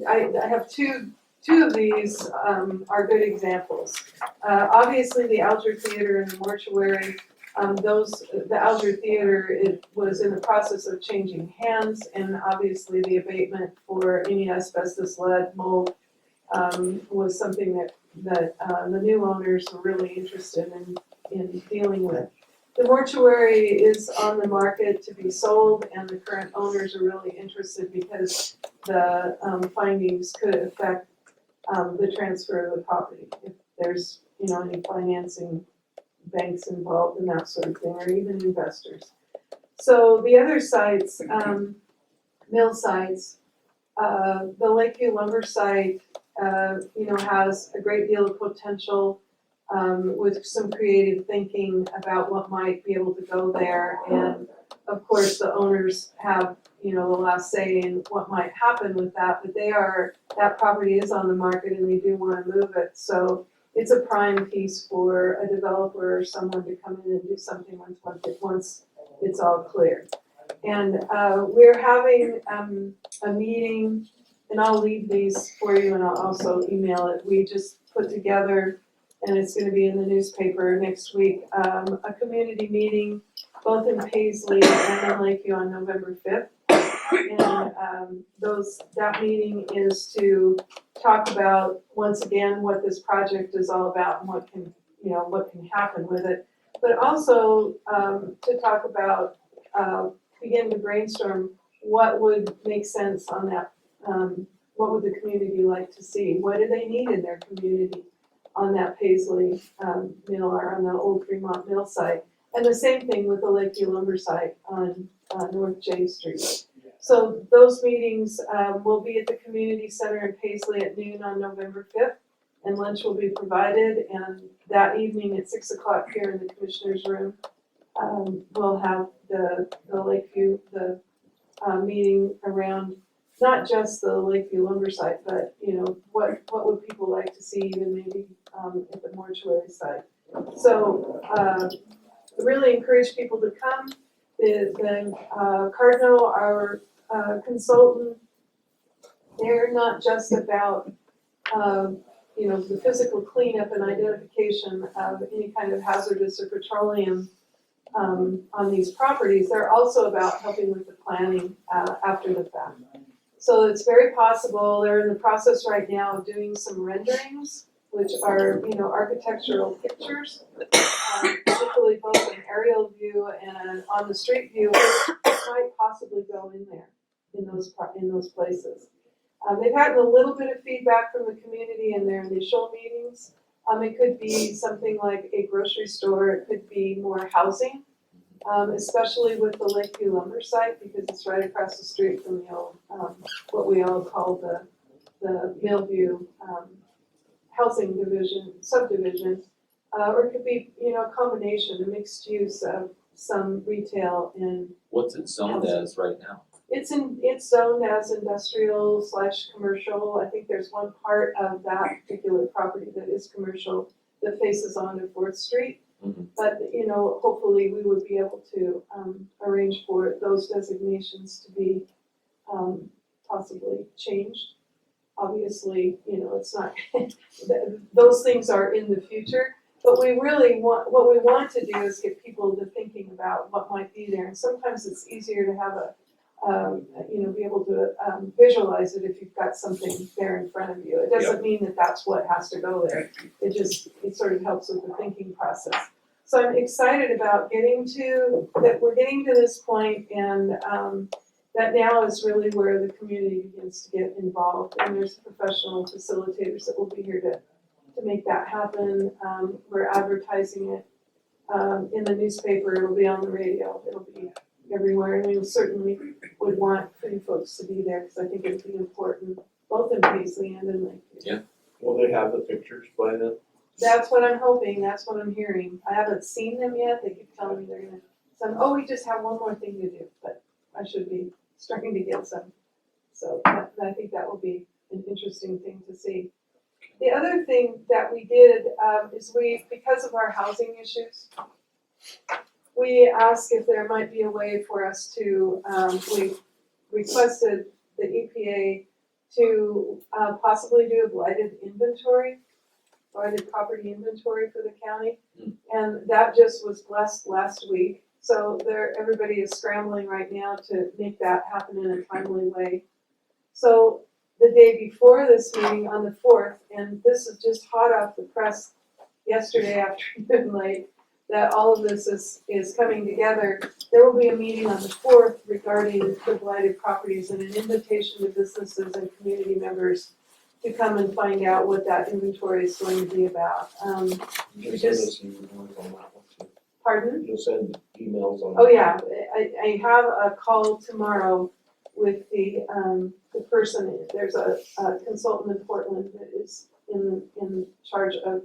I have two of these are good examples. Obviously, the Alger Theater and the mortuary, the Alger Theater, it was in the process of changing hands, and obviously the abatement for any asbestos, lead, mold was something that the new owners were really interested in dealing with. The mortuary is on the market to be sold, and the current owners are really interested because the findings could affect the transfer of the property. If there's, any financing, banks involved and that sort of thing, or even investors. So the other sites, mill sites, the Lakeview lumber site, has a great deal of potential with some creative thinking about what might be able to go there. And of course, the owners have, the last say in what might happen with that, but that property is on the market and they do wanna move it. So it's a prime piece for a developer or someone to come in and do something once it's all clear. And we're having a meeting, and I'll leave these for you and I'll also email it. We just put together, and it's gonna be in the newspaper next week, a community meeting both in Paisley and in Lakeview on November 5th. And that meeting is to talk about, once again, what this project is all about and what can happen with it. But also to talk about, begin to brainstorm what would make sense on that, what would the community like to see? What do they need in their community on that Paisley mill or on the old Fremont mill site? And the same thing with the Lakeview lumber site on North J Street. So those meetings will be at the community center in Paisley at noon on November 5th, and lunch will be provided. And that evening at 6 o'clock here in the commissioner's room, we'll have the Lakeview, meeting around not just the Lakeview lumber site, but what would people like to see even maybe at the mortuary site. So really encourage people to come. The Cardinal, our consultant, they're not just about the physical cleanup and identification of any kind of hazardous or petroleum on these properties, they're also about helping with the planning after the fact. So it's very possible, they're in the process right now of doing some renderings, which are, architectural pictures, particularly both an aerial view and an on the street view, which might possibly go in there, in those places. They've had a little bit of feedback from the community in their initial meetings. It could be something like a grocery store, it could be more housing, especially with the Lakeview lumber site, because it's right across the street from the old, what we all call the Millview, housing subdivision. Or it could be, a combination, a mixed use of some retail and What's it zoned as right now? it's zoned as industrial / commercial. I think there's one part of that particular property that is commercial that faces onto 4th Street. Mhm. But, hopefully we would be able to, arrange for those designations to be, possibly changed. Obviously, it's not, those things are in the future. But what we want to do is get people to thinking about what might be there. And sometimes it's easier to have be able to visualize it if you've got something there in front of you. It doesn't mean that that's what has to go there. It sort of helps with the thinking process. So I'm excited about we're getting to this point, and that now is really where the community begins to get involved. And there's professional facilitators that will be here to make that happen. We're advertising it in the newspaper, it'll be on the radio, it'll be everywhere. And we certainly would want for you folks to be there, because I think it'd be important, both in Paisley and in Lakeview. Yeah. Will they have the pictures by then? That's what I'm hoping, that's what I'm hearing. I haven't seen them yet, they keep telling me they're gonna, we just have one more thing to do, but I should be starting to get some. So I think that will be an interesting thing to see. The other thing that we did is because of our housing issues, we asked if there might be a way for us to, we requested the EPA to possibly do a blighted property inventory for the county. And that just was blessed last week. So everybody is scrambling right now to make that happen in a timely way. So the day before this meeting on the 4th, and this is just hot off the press yesterday afternoon late, that all of this is coming together. There will be a meeting on the 4th regarding the blighted properties and an invitation to businesses and community members to come and find out what that inventory is going to be about. You'll send us emails on that one too. Pardon? You'll send emails on that. Oh, yeah, I have a call tomorrow with the person. There's a consultant in Portland that is in charge of,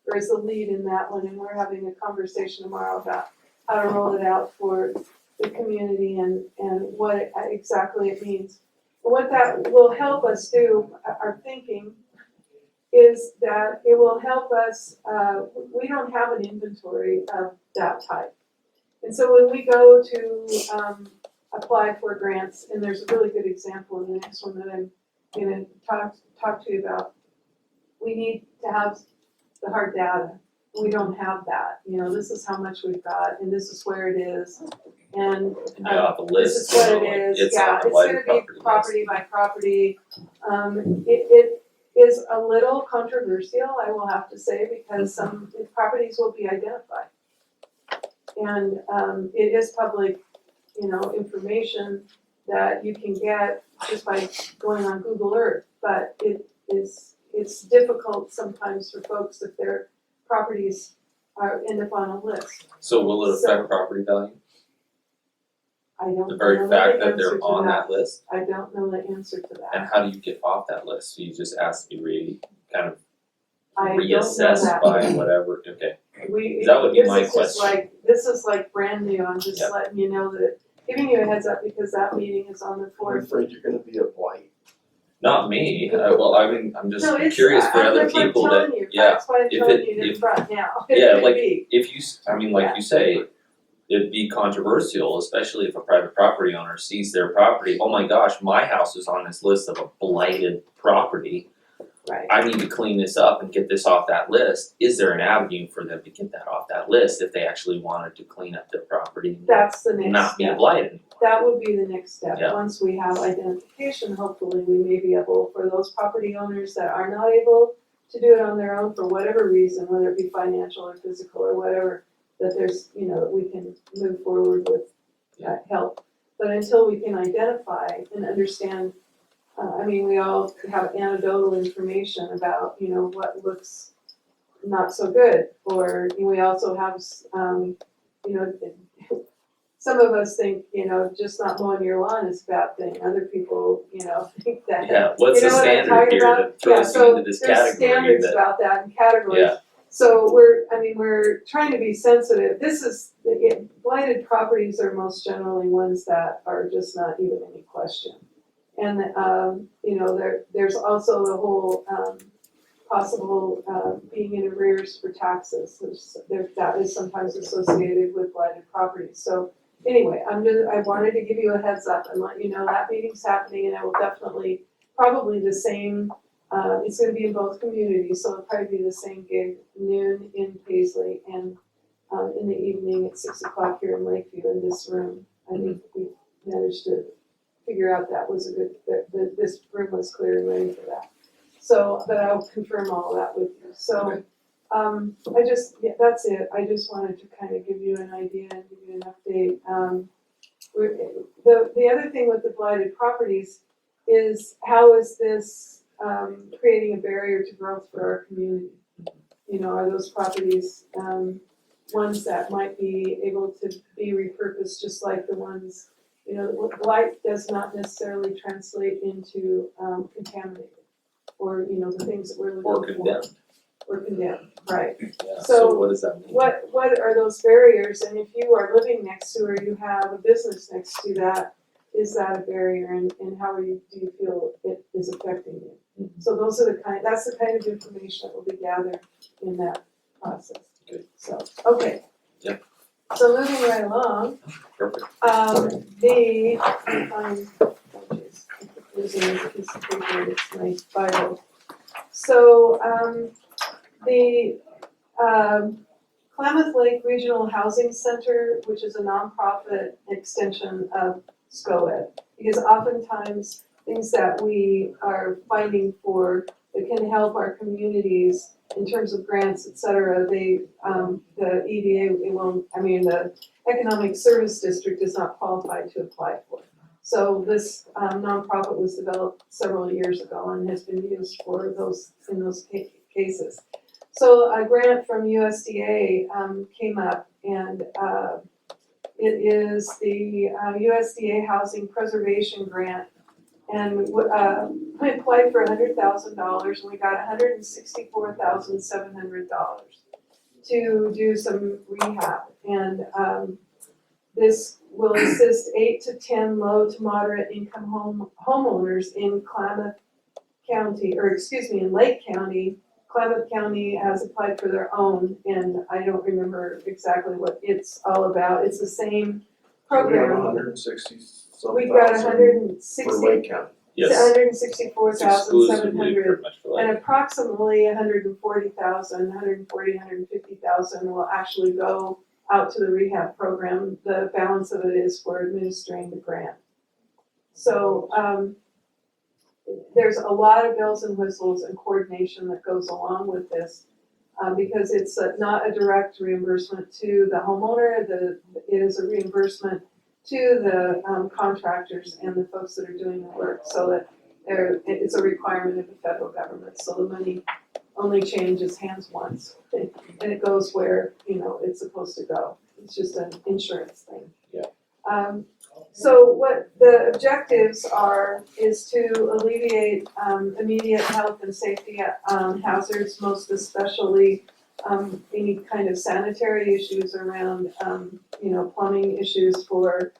or is the lead in that one, and we're having a conversation tomorrow about how to roll it out for the community and what exactly it means. What that will help us do, our thinking, is that it will help us, we don't have an inventory of that type. And so when we go to apply for grants, and there's a really good example in the next one that I'm gonna talk to you about, we need to have the hard data. We don't have that. This is how much we've got, and this is where it is. And And you have a list, this is what it is. it's Yeah, on the it's blighted gonna be property property by property. It is a little controversial, I will have to say, because some properties will be identified. And it is public, information that you can get just by going on Google Earth. But it's difficult sometimes for folks if their properties end up on a list. So will it affect property value? I don't The know very the fact that answer they're to on that list? I don't know the answer to that. And how do you get off that list? So you just ask to be kind of I don't know reassessed that. by whatever, okay. We, That would be my this is just question. this is like brand new, I'm just Yeah. letting you know that, giving you a heads up because that meeting is on the I'm 4th. afraid you're gonna be a blight. Not me, I'm just No, it's, curious for other that's what I'm people that, telling you. yeah, That's why I'm if telling it- you in if- front now. yeah, It could like- be. if you, like you say, it'd be controversial, especially if a private property owner sees their property, oh my gosh, my house is on this list of a blighted property. Right. I need to clean this up and get this off that list, is there an avenue for them to get that off that list if they actually wanted to clean up their property and That's the next not be step. blighted? That would be the next step. Yeah. Once we have identification, hopefully we may be able, for those property owners that are not able to do it on their own for whatever reason, whether it be financial or physical or whatever, that there's, that we can move forward with that help. But until we can identify and understand, we all have anecdotal information about, what looks not so good. Or we also have, some of us think, just not mowing your lawn is a bad thing. Other people, think that. Yeah, what's the You know what I'm standard talking here about? that throws you into this There's category standards that, about that and categories. Yeah. So we're trying to be sensitive. Blighted properties are most generally ones that are just not even any question. And, there's also the whole, possible, being in arrears for taxes. That is sometimes associated with blighted properties. So anyway, I wanted to give you a heads up and let you know that meeting's happening, and I will definitely, probably the same, it's gonna be in both communities, so it'll probably be the same gig, noon in Paisley and in the evening at 6 o'clock here in Lakeview in this room. I think we managed to figure out that was a good, that this room was clear and ready for that. So, but I'll confirm all of that with you. So, that's it. I just wanted to kind of give you an idea and give you an update. The other thing with the blighted properties is how is this creating a barrier to growth for our community? Are those properties ones that might be able to be repurposed just like the ones, blight does not necessarily translate into contaminated or, the things that we're looking for. or condemned, Or condemned, right. yeah, So so what does that mean? What are those barriers, and if you are living next to or you have a business next to that, is that a barrier, and how do you feel it is affecting you? So that's the kind of information that will be gathered in that process. Good. So, okay. Yep. So moving right along, Perfect. losing this piece of paper, it's my Bible. So, the Klamath Lake Regional Housing Center, which is a nonprofit extension of SCOED, because oftentimes things that we are finding for that can help our communities in terms of grants, et cetera, the EDA, the Economic Service District is not qualified to apply for. So this nonprofit was developed several years ago and has been used for those cases. So a grant from USDA came up, and it is the USDA Housing Preservation Grant, and we applied for $100,000 and we got $164,700 to do some rehab, and this will assist 8 to 10 low to moderate income homeowners in in Lake County. Klamath County has applied for their own, and I don't remember exactly what it's all about. It's the same program. We have 160 some We got thousand 160, for Lake County. Yes, it's 164,700. exclusively pretty much for And like, approximately 150,000 will actually go out to the rehab program. The balance of it is for administering the grant. So there's a lot of bells and whistles and coordination that goes along with this because it's not a direct reimbursement to the homeowner. It is a reimbursement to the contractors and the folks that are doing the work, so that it's a requirement of the federal government. So the money only changes hands once, and it goes where it's supposed to go. It's just an insurance thing. Yeah. So what the objectives are is to alleviate immediate health and safety hazards, most especially any kind of sanitary issues around plumbing issues for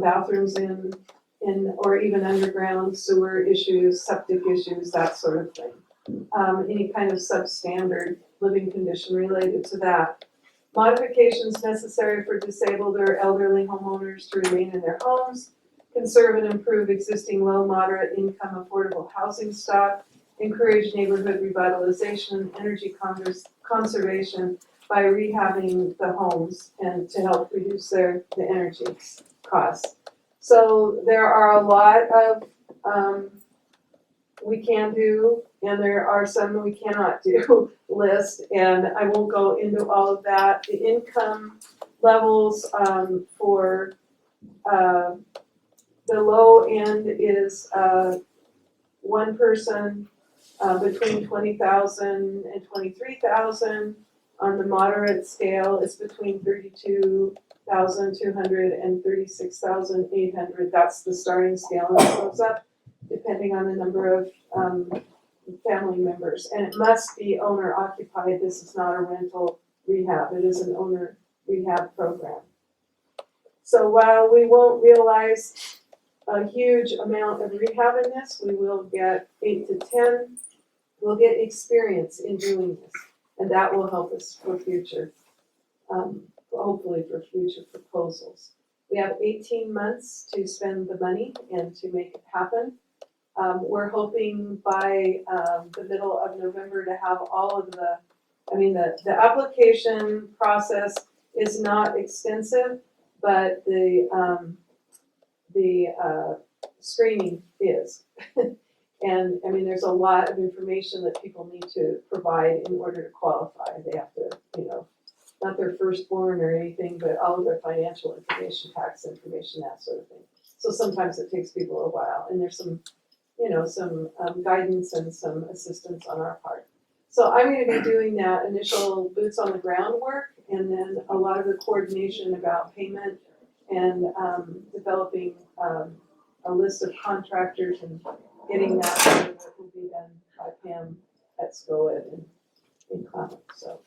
bathrooms in or even underground sewer issues, septic issues, that sort of thing. Any kind of substandard living condition related to that. Modifications necessary for disabled or elderly homeowners to remain in their homes, conserve and improve existing low, moderate income affordable housing stock, encourage neighborhood revitalization and energy conservation by rehabbing the homes and to help reduce the energy costs. So there are a lot of, we can do, and there are some we cannot do list, and I won't go into all of that. The income levels, for, the low end is, one person, between 20,000 and 23,000. On the moderate scale, it's between 32,200 and 36,800. That's the starting scale, and it goes up depending on the number of family members. And it must be owner occupied. This is not a rental rehab. It is an owner rehab program. So while we won't realize a huge amount of rehab in this, we will get 8 to 10. We'll get experience in doing this, and that will help us for future, hopefully for future proposals. We have 18 months to spend the money and to make it happen. We're hoping by the middle of November to have all of the application process is not extensive, but the screening is. And there's a lot of information that people need to provide in order to qualify. They have to, not their firstborn or anything, but all of their financial information, tax information, that sort of thing. So sometimes it takes people a while, and there's some guidance and some assistance on our part. So I'm gonna be doing that initial boots on the ground work, and then a lot of the coordination about payment and developing a list of contractors and getting that that will be done by Pam at SCOED and in Clement. So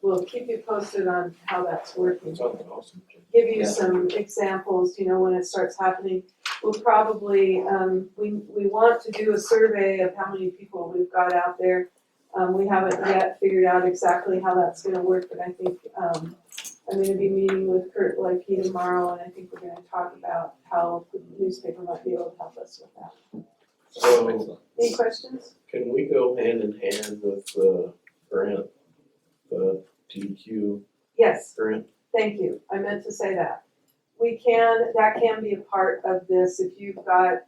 we'll keep you posted on how that's working. Sounds awesome. Give you some examples, when it starts happening. We'll probably, we want to do a survey of how many people we've got out there. We haven't yet figured out exactly how that's gonna work, but I think, I'm gonna be meeting with Kurt Leike tomorrow, and I think we're gonna talk about how the newspaper might be able to help us with that. So Any questions? can we go hand in hand with the grant, the TQ Yes. grant? Thank you, I meant to say that. That can be a part of this if you've got,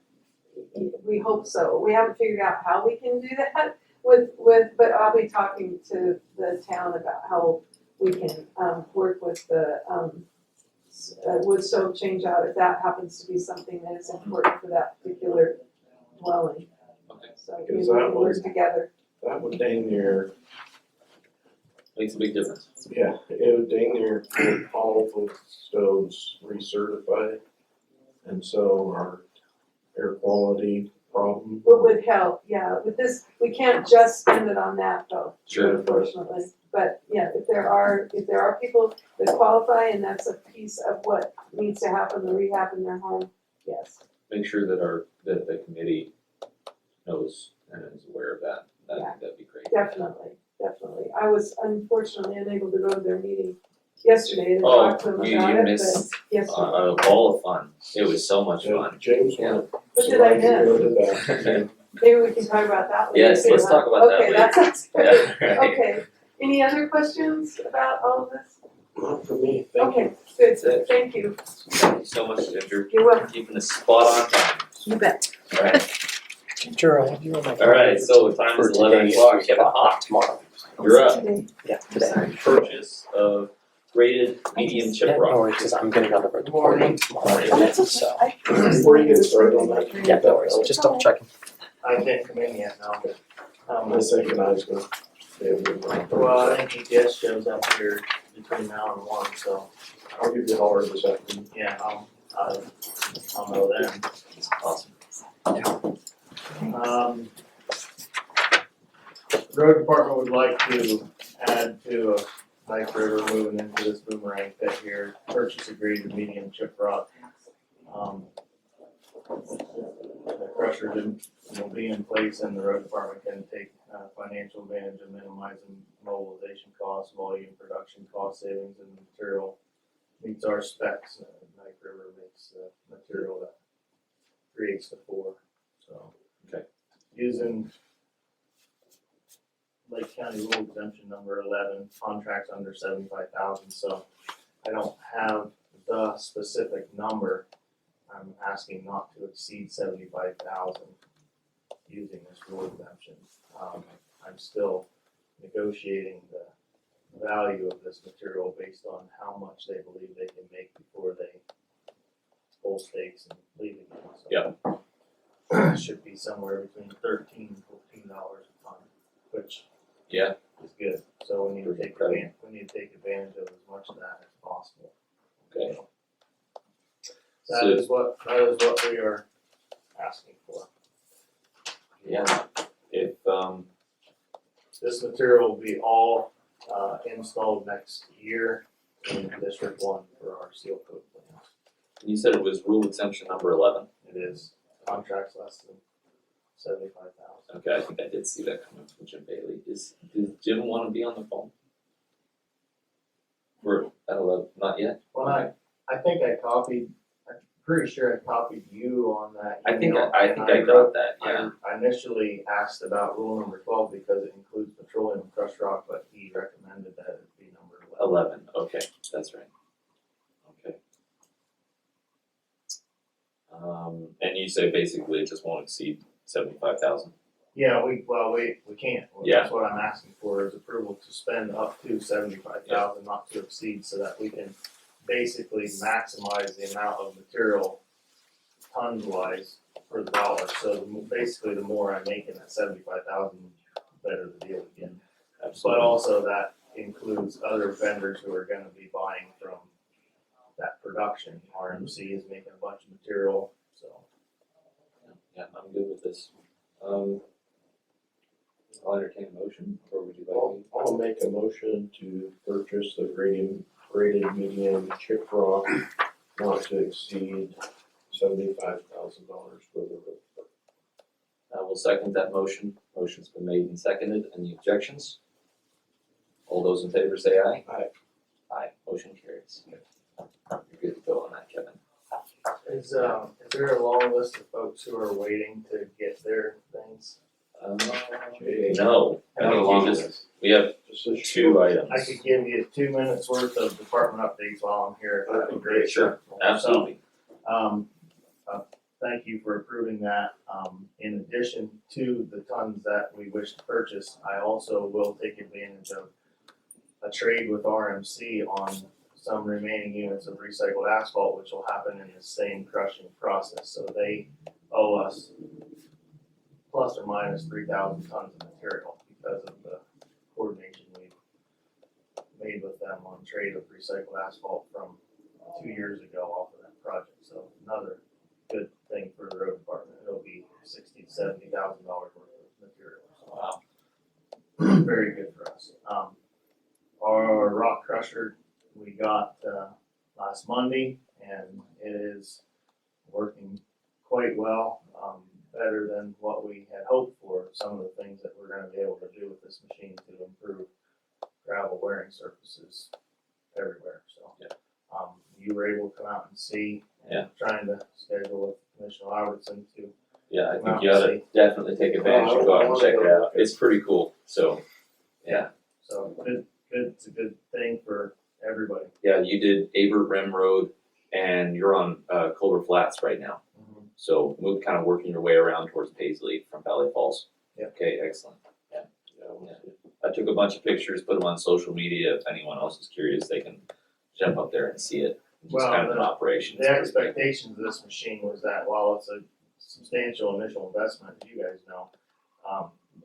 we hope so. We haven't figured out how we can do that but I'll be talking to the town about how we can, work with the, wood stove change out if that happens to be something that is important for that particular dwelling. Okay. So we Because can that work was- together. That would dang near, Makes a big difference. yeah, it would dang near get all of the stoves recertified. And so our air quality problem. It would help, yeah, with this, we can't just spend it on that though, Sure. unfortunately. But yeah, if there are people that qualify and that's a piece of what needs to happen, the rehab in their home, yes. Make sure that that the committee knows and is aware of that. Yeah. That'd be great. Definitely. I was unfortunately unable to go to their meeting yesterday to Oh, talk to them you about it, missed, but yes, all the fun. It was so much fun. James Yeah. went. what so did I can go miss? to that. Maybe we can talk about that later. Yes, too, let's huh? talk about that Okay, later. that sounds good. Yeah, right. Okay, any other questions about all of this? Not for me, thank you. Okay, good, That's it. thank you. Thank you so much, Ginger. You're welcome. Keeping the spot on time. You bet. Alright, Ginger, I have you on my alright, so the time for is 11 today, o'clock, Kevin 3 Hawk. tomorrow. You're up. Yeah, today. Purchase of graded medium chip Yeah, no rock. worries, because I'm gonna go to the recording tomorrow. So, Before you get started on that. yeah, no worries, just double checking. I can't come in yet, no. I was thinking I was gonna be able to. Well, I think ETS shows up here between now and 1, so, I'll give you a holler this afternoon. yeah, I'll know then. Awesome. Road department would like to add to a Knife River moving into this boomerang pit here, purchase agreed to medium chip rock. The crusher will be in place and the road department can take financial advantage of minimizing mobilization costs, volume, production cost savings, and material meets our specs. Knife River makes material that creates the pour, so. Okay. Using Lake County rule exemption number 11, contracts under 75,000, so I don't have the specific number. I'm asking not to exceed 75,000 using this rule exemption. I'm still negotiating the value of this material based on how much they believe they can make before they pull stakes and leave again. So it should be somewhere between $13 and $14 a ton, which Yeah. is good. So we need to take advantage of as much of that as possible. Okay. That is what we are asking for. Yeah, if, This material will be all installed next year in District 1 for our seal coat plans. you said it was rule exemption number 11. It is contracts less than 75,000. Okay, I think I did see that coming from Jim Bailey. Does Jim wanna be on the phone? We're at 11, not yet? Well, I think I copied, I'm pretty sure I copied you on that I think email. I got that, yeah. I initially asked about rule number 12 because it includes petroleum and crushed rock, but he recommended that it be number 11. 11, okay, that's right. Okay. And you say basically it just won't exceed 75,000? Yeah, we can't. Yeah. That's what I'm asking for is approval to spend up to 75,000, not to exceed, so that we can basically maximize the amount of material tons wise for the dollar. So basically, the more I make in that 75,000, the better the deal again. But Absolutely. also that includes other vendors who are gonna be buying from that production. RMC is making a bunch of material, so. Yeah, I'm good with this. I'll entertain a motion, or would you like me? I'll make a motion to purchase the graded medium chip rock not to exceed $75,000 for the roof. I will second that motion. Motion's been made and seconded. Any objections? All those in favor say aye. Aye. Aye, motion carries. You're good to go on that, Kevin. Is there a long list of folks who are waiting to get their things? No, I think we have Just a 2 items. I could give you 2 minutes worth of department updates while I'm here, if that'd be great. Sure, absolutely. Thank you for approving that. In addition to the tons that we wish to purchase, I also will take advantage of a trade with RMC on some remaining units of recycled asphalt, which will happen in the same crushing process. So they owe us plus or minus 3,000 tons of material because of the coordination we've made with them on trade of recycled asphalt from 2 years ago off of that project. So another good thing for the road department. It'll be $60,000 to $70,000 worth of material. So, Wow. very good for us. Our rock crusher we got last Monday, and it is working quite well. Better than what we had hoped for. Some of the things that we're going to be able to do with this machine to improve gravel wearing surfaces everywhere. So, you were able to come out and see. Yeah. Trying to schedule with Commissioner Robertson to. Yeah, I come out think you and ought to see. definitely take advantage and go out and check it out. It's pretty cool, so, yeah. So good. It's a good thing for everybody. Yeah, you did Aber Rim Road and you're on Culver Flats right now. So we're kind of working your way around towards Paisley from Valley Falls. Yep. Okay, excellent. Yeah. I took a bunch of pictures, put them on social media. If anyone else is curious, they can jump up there and see it. Just Well, kind of an operation. The expectations of this machine was that while it's a substantial initial investment, as you guys know,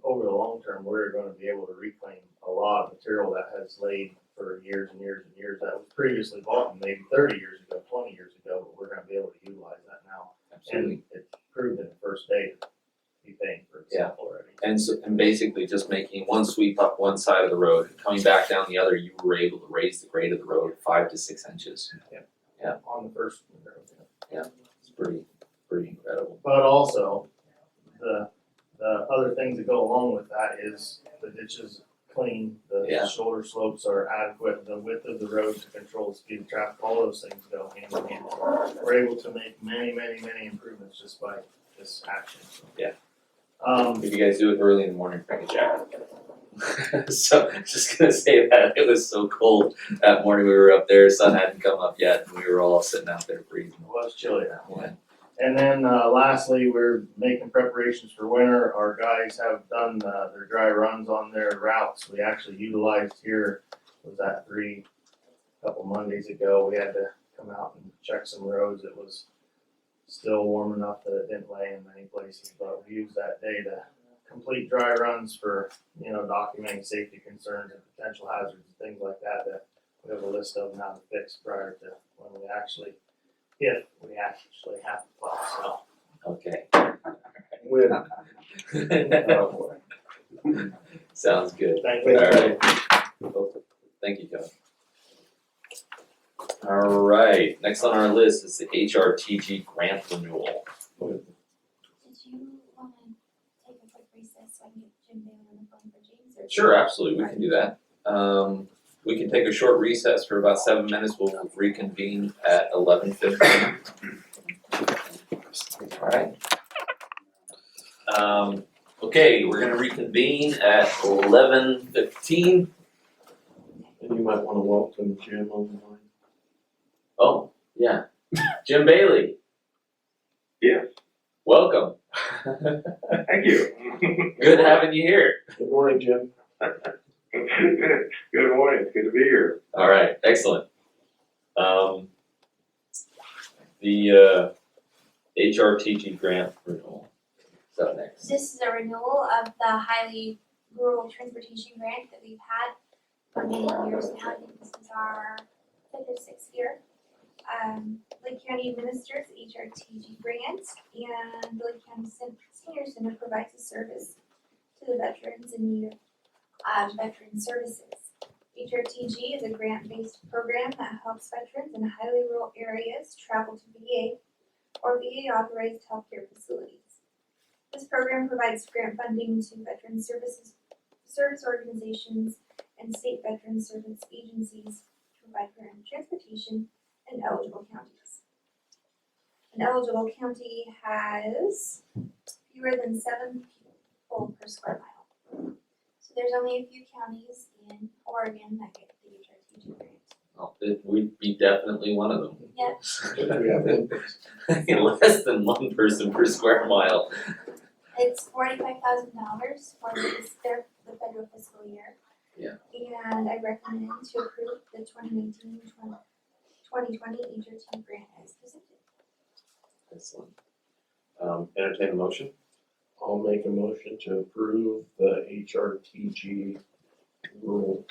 over the long term, we're going to be able to reclaim a lot of material that has laid for years and years and years that was previously bought maybe 30 years ago, 20 years ago, but we're going to be able to utilize that now. Absolutely. And it's proved in the first day to be paying for itself already. And basically just making one sweep up one side of the road and coming back down the other, you were able to raise the grade of the road 5 to 6 inches. On the first. It's pretty incredible. But also, the other things that go along with that is the ditches clean, the Yeah. shoulder slopes are adequate, the width of the road to control the speed of traffic, all those things go hand in hand. We're able to make many improvements just by this action. So. Yeah. If If you guys do it early in the morning, bring a jacket. So just gonna say that it was so cold that morning we were up there, sun hadn't come up yet, and we were all sitting out there freezing. It was chilly that morning. And then lastly, we're making preparations for winter. Our guys have done their dry runs on their routes. We actually utilized here, was that couple Mondays ago, we had to come out and check some roads. It was still warm enough that it didn't lay in many places, but we used that day to complete dry runs for, documenting safety concerns and potential hazards and things like that, that we have a list of now to fix prior to when we actually, if we actually have to plow snow. Okay. When, Sounds good. Thank you. Alright. Thank you, Kevin. Alright, next on our list is the HRTG grant renewal. Did you wanna take a quick recess so I can get Jim Bailey on the phone for James or? Sure, absolutely, we can do that. We can take a short recess for about 7 minutes, we'll reconvene at 11:15. Alright. Okay, we're gonna reconvene at 11:15. and you might wanna welcome Jim on the line. Oh, yeah. Jim Bailey. Yes. Welcome. Thank you. Good having you here. Good morning, Jim. Good morning, it's good to be here. All right, excellent. The HRTG grant renewal. Is that next? This is a renewal of the highly rural transportation grant that we've had for many years now. I think this is our 5th or 6th year. Lake County administers the HRTG grant, and the Lake County Senior Center provides a service to the veterans in need of veteran services. HRTG is a grant-based program that helps veterans in highly rural areas travel to VA or VA-authorized healthcare facilities. This program provides grant funding to veteran service organizations and state veteran service agencies to provide grant transportation in eligible counties. An eligible county has fewer than 7 people per square mile. So there's only a few counties in Oregon that get the HRTG grant. Well, we'd be definitely one of them. Yep. We have Less than one person per square mile. It's $45,000 for the federal fiscal year. Yeah. And I recommend to approve the 2019-2020 HRT grant as presented. Excellent. Entertain a motion? I'll make a motion to approve the HRTG rural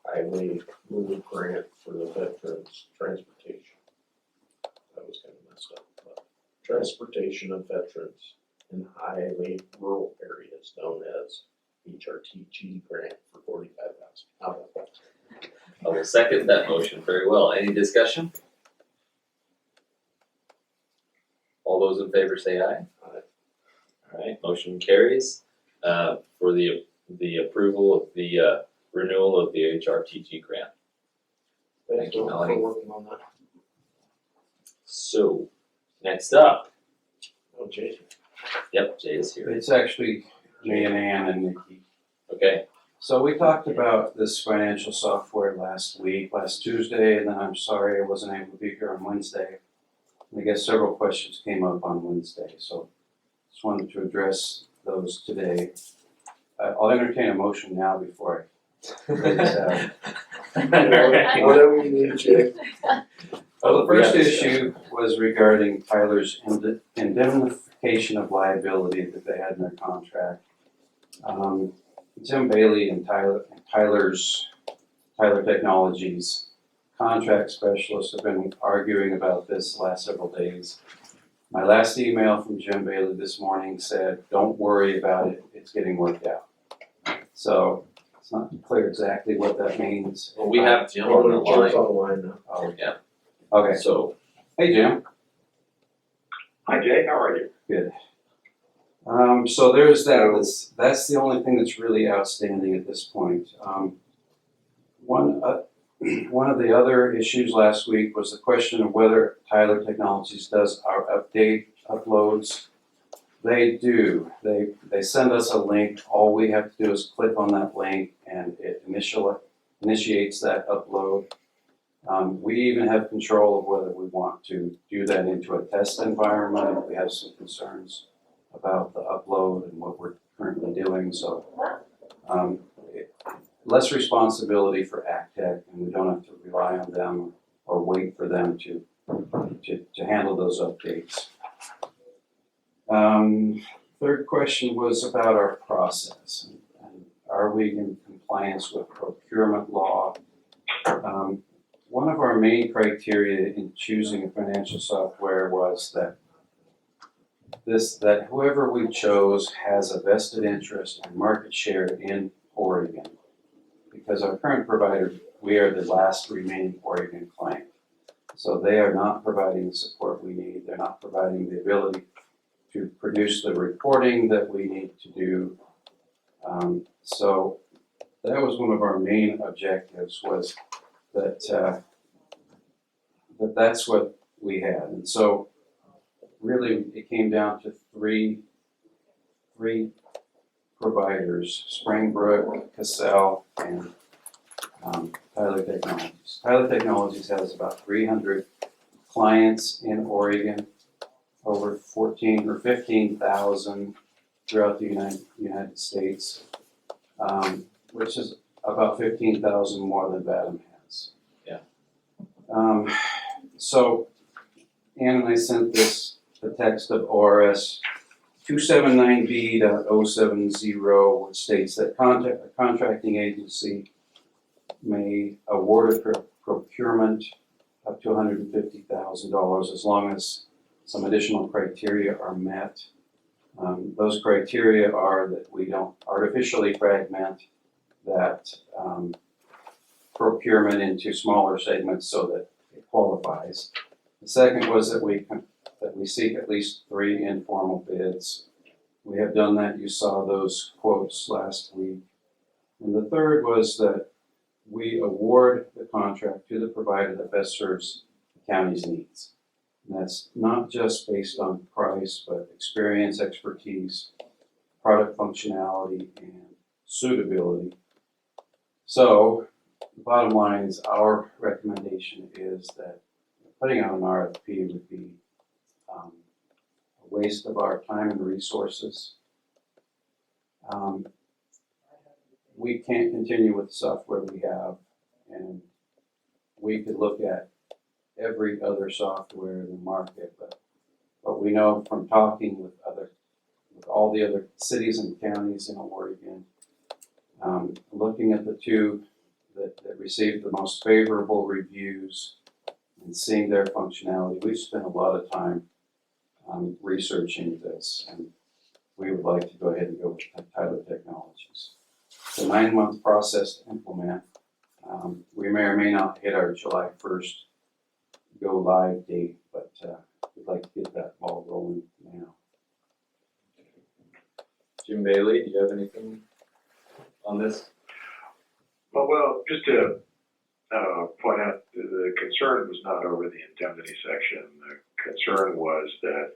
highway rural grant for the veterans transportation. That was kind of messed up, but transportation of veterans in highly rural areas known as HRTG grant for $45,000. How about that? I will second that motion. Very well. Any discussion? All those in favor say aye. Aye. All right, motion carries for the approval of the renewal of the HRTG grant. Thank Thanks you, for Melanie. working on that. So, next up, Oh, Jason. yep, Jay is here. It's actually me and Ann and Nikki. Okay, So we talked about this financial software last Tuesday, and then I'm sorry I wasn't able to be here on Wednesday. I guess several questions came up on Wednesday, so just wanted to address those today. I'll entertain a motion now before I lay this out. Whatever you need, Jay. Well, the first Yeah. issue was regarding Tyler's indemnification of liability that they had in their contract. Tim Bailey and Tyler Technologies contract specialists have been arguing about this the last several days. My last email from Jim Bailey this morning said, don't worry about it, it's getting worked out. So it's not clear exactly what that means. well, we have Jim on the Jim's line, on the line now. Oh, yeah. okay, So, hey Jim. Hi Jay, how are you? Good. So there's that, that's the only thing that's really outstanding at this point. One of the other issues last week was the question of whether Tyler Technologies does our uploads. They do. They send us a link. All we have to do is click on that link and it initiates that upload. We even have control of whether we want to do that into a test environment. If we have some concerns about the upload and what we're currently doing. So less responsibility for ACTEC, and we don't have to rely on them or wait for them to handle those updates. Third question was about our process. And are we in compliance with procurement law? One of our main criteria in choosing a financial software was that whoever we chose has a vested interest and market share in Oregon. Because our current provider, we are the last remaining Oregon client. So they are not providing the support we need. They're not providing the ability to produce the reporting that we need to do. So that was one of our main objectives, was that that's what we had. And so really it came down to three providers: Springbrook, Cassell, and Tyler Technologies. Tyler Technologies has about 300 clients in Oregon, over 14 or 15,000 throughout the United States, which is about 15,000 more than Batum has. Yeah. So Ann and I sent the text of ORS 279B.070, which states that a contracting agency may award a procurement up to $150,000 as long as some additional criteria are met. Those criteria are that we don't artificially fragment that procurement into smaller segments so that it qualifies. The second was that we seek at least 3 informal bids. We have done that. You saw those quotes last week. And the third was that we award the contract to the provider that best serves the county's needs. And that's not just based on price, but experience, expertise, product functionality, and suitability. So the bottom line is our recommendation is that putting out an RFP would be a waste of our time and resources. We can't continue with the software we have, and we could look at every other software in the market, but we know from talking with all the other cities and counties in Oregon, looking at the two that received the most favorable reviews and seeing their functionality, we've spent a lot of time researching this, and we would like to go ahead and go with Tyler Technologies. It's a 9-month process to implement. We may or may not hit our July 1st go live date, but we'd like to get that ball rolling now. Jim Bailey, do you have anything on this? Well, just to point out, the concern was not over the indemnity section. The concern was that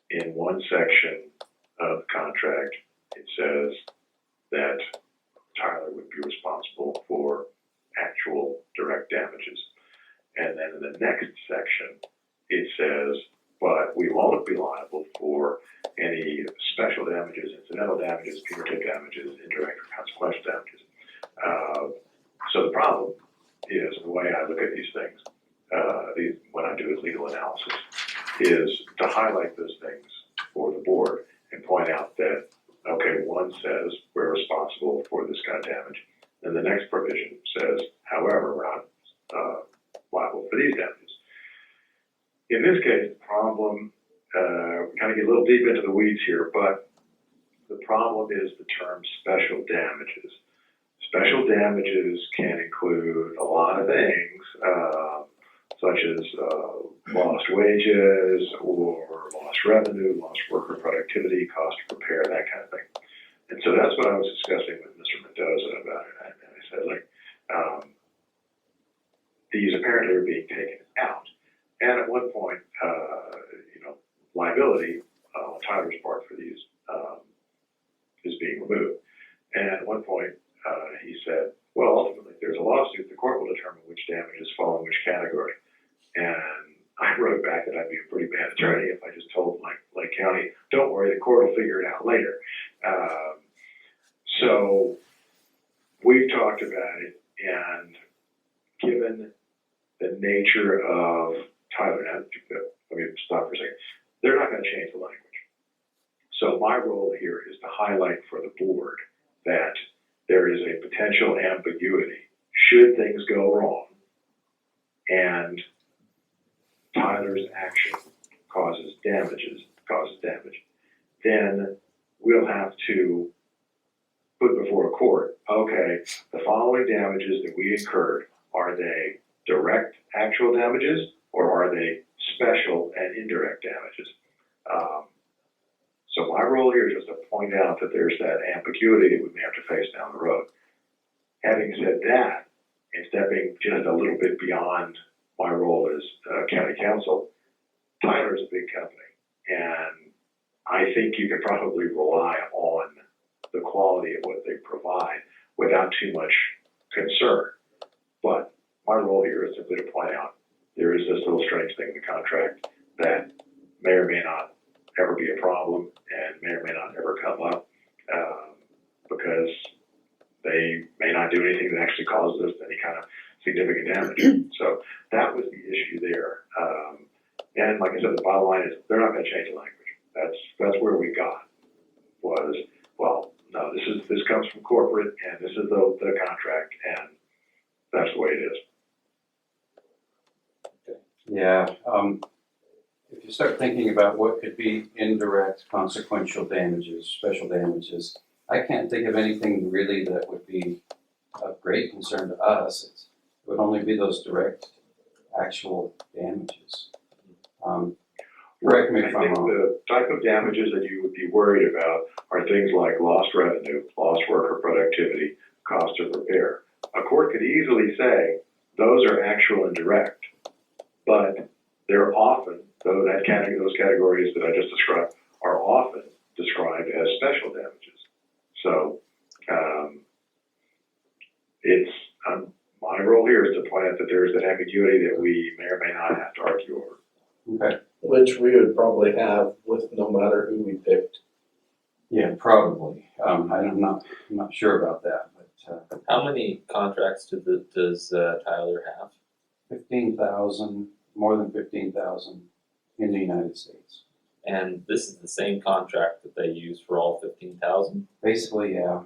in one section of the contract, it says that Tyler would be responsible for actual direct damages. And then in the next section, it says, but we won't be liable for any special damages, incidental damages, punitive damages, indirect or consequential damages. So the problem is, the way I look at these things, when I do a legal analysis, is to highlight those things for the board and point out that, okay, one says we're responsible for this kind of damage, and the next provision says, however, we're not liable for these damages. In this case, the problem, we kind of get a little deep into the weeds here, but the problem is the term special damages. Special damages can include a lot of things, such as lost wages or lost revenue, lost worker productivity, cost to repair, that kind of thing. And so that's what I was discussing with Mr. Mendoza about it. And I said, these apparently are being taken out. And at one point, liability on Tyler's part for these, is being removed. And at one point, he said, well, ultimately, if there's a lawsuit, the court will determine which damages fall in which category. And I wrote back that I'd be a pretty bad attorney if I just told Lake County, don't worry, the court will figure it out later. So we've talked about it, and given the nature of Tyler, now, let me stop for a second. They're not going to change the language. So my role here is to highlight for the board that there is a potential ambiguity should things go wrong and Tyler's action causes damage, then we'll have to put before a court, okay, the following damages that we incurred, are they direct actual damages or are they special and indirect damages? So my role here is just to point out that there's that ambiguity that we may have to face down the road. Having said that, and stepping just a little bit beyond my role as county counsel, Tyler's a big company, and I think you can probably rely on the quality of what they provide without too much concern. But my role here is simply to point out there is this little strange thing in the contract that may or may not ever be a problem and may or may not ever come up because they may not do anything that actually causes us any kind of significant damage. So that was the issue there. And like I said, the bottom line is they're not going to change the language. That's where we got was, well, no, this comes from corporate and this is the contract and that's the way it is. Yeah, if you start thinking about what could be indirect consequential damages, special damages, I can't think of anything really that would be of great concern to us. It would only be those direct actual damages. Correct me if I I'm think wrong. the type of damages that you would be worried about are things like lost revenue, lost worker productivity, cost of repair. A court could easily say those are actual and direct, but they're often, those categories that I just described are often described as special damages. So my role here is to point out that there's an ambiguity that we may or may not have to argue over. Okay. Which we would probably have with no matter who we picked. Yeah, probably. I'm not sure about that, but How many contracts does Tyler have? 15,000, more than 15,000 in the United States. And this is the same contract that they use for all 15,000? Basically, yeah.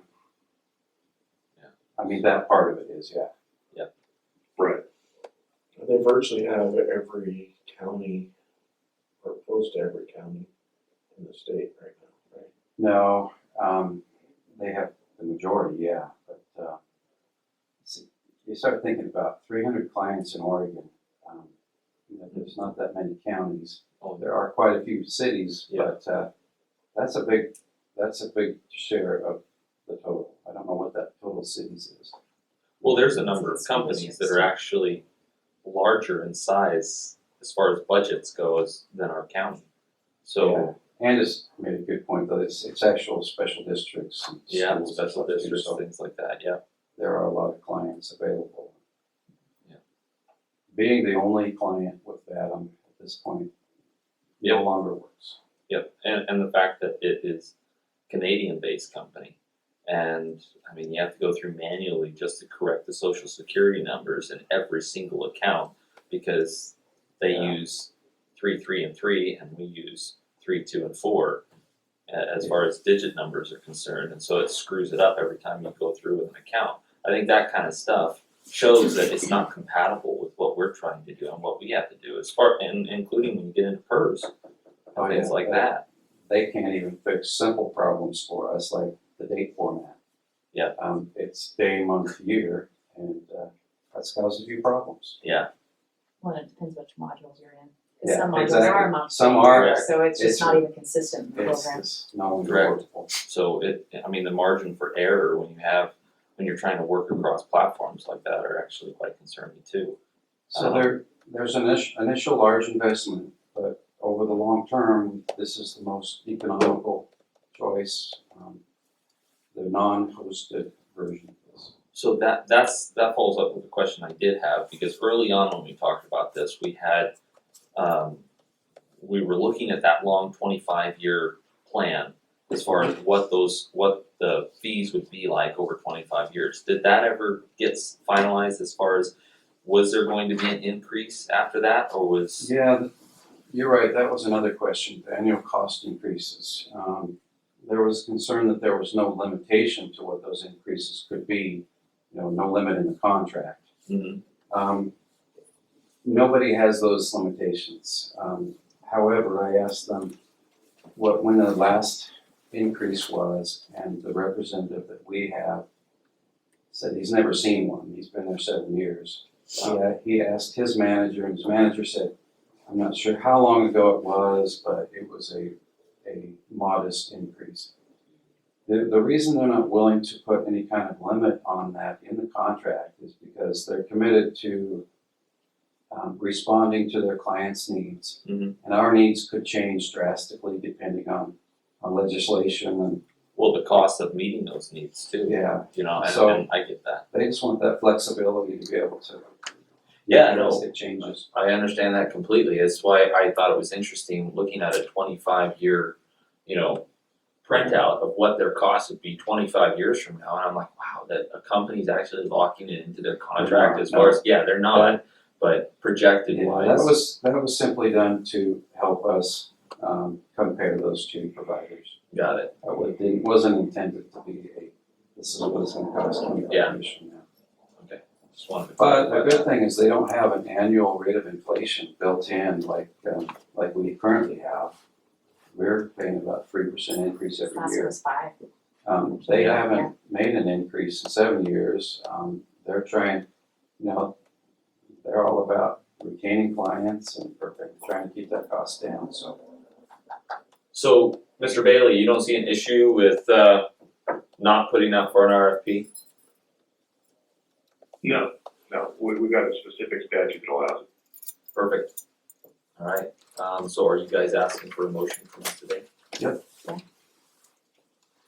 Yeah. I mean, that part of it is, yeah. Right. They virtually have every county, or close to every county in the state right now, right? No, they have the majority, yeah, but see, you start thinking about 300 clients in Oregon. There's not that many counties. Oh, there are quite a few cities, Yeah. but that's a big share of the total. I don't know what that total cities is. Well, there's a number of companies that are actually larger in size as far as budgets goes than our county. So, And it's made a good point though. It's actual special districts. And yeah, schools and special stuff too, districts, so things like that, yeah. there are a lot of clients available. Yeah. Being the only client with that at this point no longer works. Yep, and the fact that it is Canadian-based company. And, I mean, you have to go through manually just to correct the social security numbers in every single account because they use 3, 3, and 3, and we use 3, 2, and 4 as far as digit numbers are concerned. And so it screws it up every time you go through with an account. I think that kind of stuff shows that it's not compatible with what we're trying to do and what we have to do, including when you get into PERS and things like that. They can't even fix simple problems for us like the date format. Yeah. It's day, month, year, and that's caused a few problems. Yeah. Well, it depends which modules you're in. Yeah, Because some modules exactly. are monthly, Some are. so it's just It's- not even consistent in the program. It's not Correct. workable. So the margin for error when you're trying to work across platforms like that are actually quite concerning too. So there's an initial large investment, but over the long term, this is the most economical choice, the non-hosted version of this. So that follows up with the question I did have, because early on when we talked about this, we had, we were looking at that long 25-year plan as far as what the fees would be like over 25 years. Did that ever get finalized as far as, was there going to be an increase after that, or was? Yeah, you're right, that was another question, the annual cost increases. There was concern that there was no limitation to what those increases could be, no limit in the contract. Mm-hmm. Nobody has those limitations. However, I asked them when the last increase was, and the representative that we have said he's never seen one, he's been there 7 years. He asked his manager, and his manager said, I'm not sure how long ago it was, but it was a modest increase. The reason they're not willing to put any kind of limit on that in the contract is because they're committed to responding to their clients' needs. Mm-hmm. And our needs could change drastically depending on legislation and. Well, the cost of meeting those needs too. Yeah. And I get that. They just want that flexibility to be able to. Yeah, no. It changes. I understand that completely. It's why I thought it was interesting looking at a 25-year, printout of what their cost would be 25 years from now. And I'm like, wow, that a company's actually locking it into their contract as far as, they're not, but projected wise. That was simply done to help us compare those two providers. Got it. It wasn't intended to be this is what it's gonna cost 25 years from now. Okay, just wanted to. But the good thing is they don't have an annual rate of inflation built in like we currently have. We're paying about 3% increase every Last year. was 5. They haven't made an increase in 7 years. They're trying, they're all about retaining clients and trying to keep that cost down, So, Mr. Bailey, you don't see an issue with not putting out for an RFP? No, we got a specific statute that allows it. Perfect. All right. So are you guys asking for a motion from us today? Yep.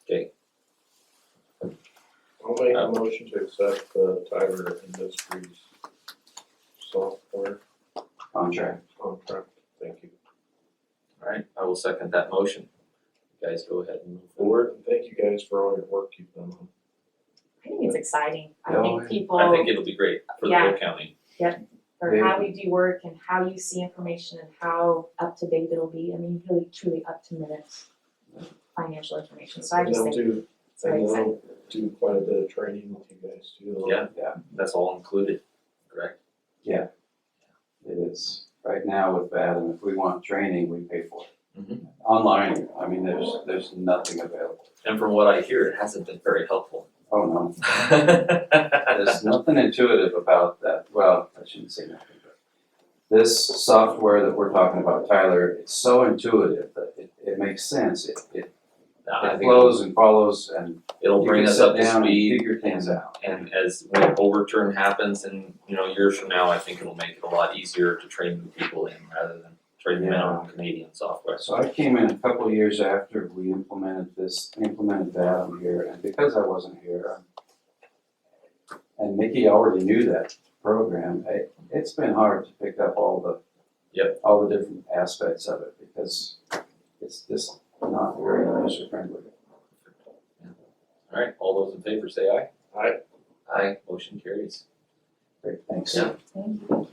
Okay. I'll make a motion to accept the Tyler Industries software contract. Thank you. All right. I will second that motion. You guys go ahead and move forward. And thank you guys for all your work you've done. I think it's exciting. I Yeah, think people, I think it'll be great for the whole county. for how we do work and how you see information and how up to date it'll be. I mean, really truly up to minute financial information. So I just think it's very exciting. They'll do quite a bit of training with you guys too. Yeah, that's all included, correct? It is. Right now with that, and if we want training, we pay for it. Mm-hmm. Online, I mean, there's nothing available. And from what I hear, it hasn't been very helpful. Oh, no. There's nothing intuitive about that. Well, I shouldn't say nothing. But this software that we're talking about, Tyler, it's so intuitive that it makes sense. It flows and follows, and it'll you bring can us sit up to down and speed. figure things out. And as when overturn happens and, years from now, I think it'll make it a lot easier to train new people in rather than train them out on Canadian software. So I came in a couple of years after we implemented that on here, and because I wasn't here, and Nikki already knew that program, it's been hard to pick up all the different aspects of it because it's just not very user friendly. All right, all those in favor say aye. Aye. Aye, motion carries. Great, thanks. Yeah. Thank you.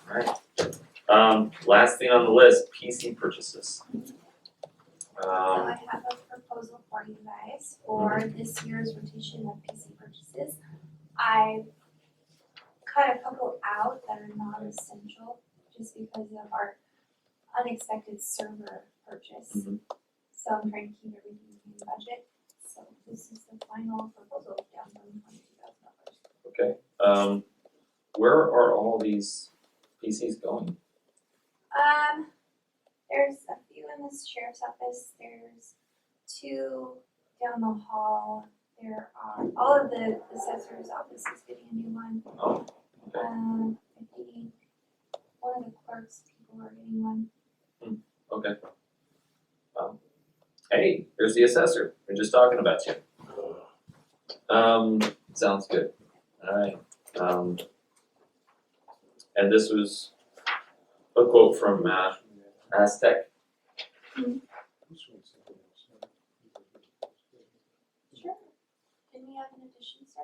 Alright, last thing on the list, PC purchases. So I have a proposal for you guys for this year's rotation of PC purchases. I cut a couple out that are not essential just because of our unexpected server purchase. Mhm. So I'm trying to keep everything in budget. So this is the final proposal down from $22,000. Okay, where are all these PCs going? There's a few in the sheriff's office, there's 2 down the hall, there are, all of the assessor's office is getting a new one. Oh, okay. I think one of the clerk's people are getting one. Okay. Hey, there's the assessor. We're just talking about you. Sounds good. Alright, and this was a quote from Aztec. Sure. Can we have an addition, sir?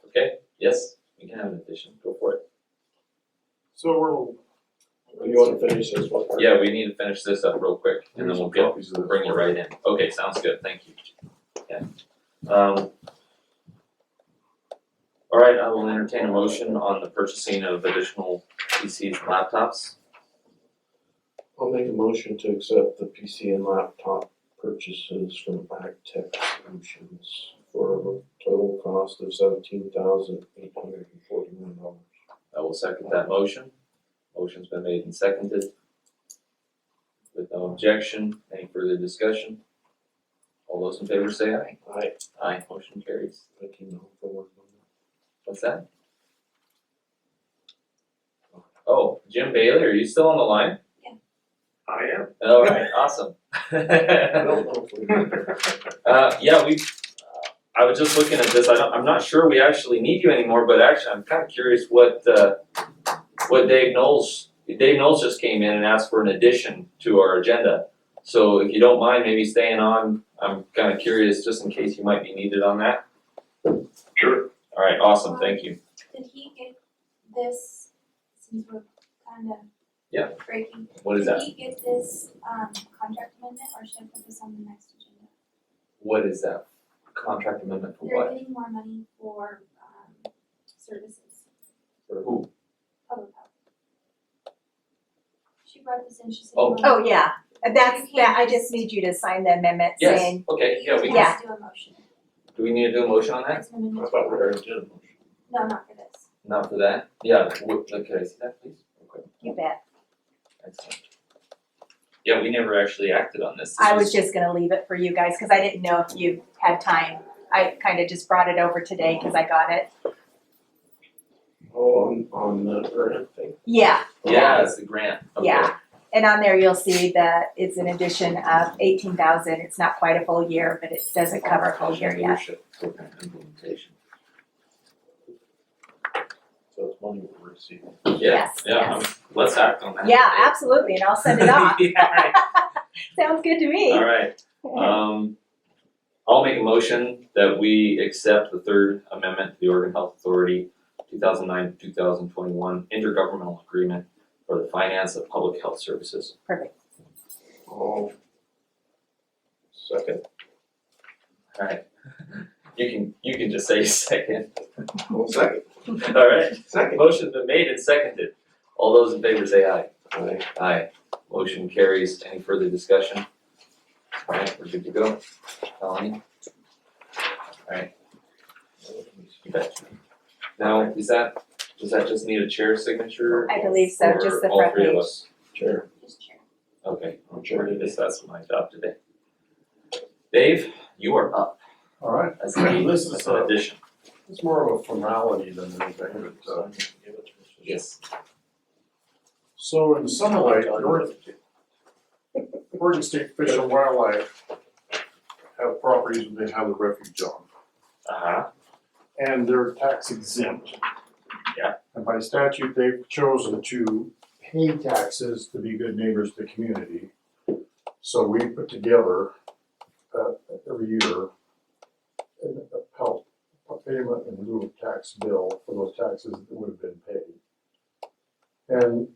Okay, yes, we can have an addition, go for it. So you wanna finish this one? Yeah, we need to finish this up real quick, and then we'll bring you right in. Okay, sounds good, thank you. Yeah. Alright, I will entertain a motion on the purchasing of additional PCs and laptops. I'll make a motion to accept the PC and laptop purchases from Tech Solutions for a total cost of $17,841. I will second that motion. Motion's been made and seconded. With no objection, any further discussion? All those in favor say aye. Aye. Aye, motion carries. Thank you for working on What's that? Oh, Jim Bailey, are you still on the line? I am. Alright, awesome. that. I don't know if we need to. Yeah, I was just looking at this, I'm not sure we actually need you anymore, but actually, I'm kinda curious what Dave Knowles just came in and asked for an addition to our agenda. So if you don't mind maybe staying on, I'm kinda curious, just in case you might be needed on that. Sure. Alright, awesome, thank you. Did he get this, since we're kinda Yeah. breaking? What is that? Did he get this, contract amendment, or should I put this on the next agenda? What is that? Contract amendment for They're what? getting more money for, services, For who? public health. She brought this in, she said. Oh. Oh, yeah, that's, I just need you to sign the amendment Yes, saying, okay, yeah, we You can, have to do a motion. do we need to do a motion on that? It's an amendment I to thought we the- already did a motion. No, not for this. Not for that? Yeah, can I see that please? Okay, you bet. excellent. Yeah, we never actually acted on this. I was just gonna leave it for you guys, cause I didn't know if you had time. I kinda just brought it over today, cause I got it. Oh, on the grant thing? Yeah. Yeah, it's the grant, okay. Yeah, and on there you'll see that it's an addition of 18,000, it's not quite a full year, but it doesn't cover a full year yet. Leadership program implementation. So it's money we're receiving. Yeah, Yes, yeah, yes. let's act on that. Yeah, absolutely, and I'll send it off. Yeah, right. Sounds good to me. Alright, I'll make a motion that we accept the third amendment to the Oregon Health Authority 2009-2021 intergovernmental agreement for the finance of public health services. Perfect. Oh. Second. Alright, you can just say second. Well, second. Alright, Second. motion's been made and seconded. All those in favor say aye. Aye. Aye. Motion carries. Any further discussion? Alright, we're good to go. Melanie? Alright, you bet. Now, does that just need a chair signature? I believe so, or just the all front three of page. us? Chair. Just chair. Okay, I'm sure it is, that's my job today. Dave, you are up All right, as the, This is, as an addition. it's more of a formality than anything, but, Give it to us. Yes. so in Summer Lake, Oregon State Fish and Wildlife have properties that they have the refuge on, Uh-huh, and they're tax exempt. Yeah. And by statute, they've chosen to pay taxes to be good neighbors to the community. So we put together, every year, a payment in lieu of tax bill for those taxes that would have been paid. And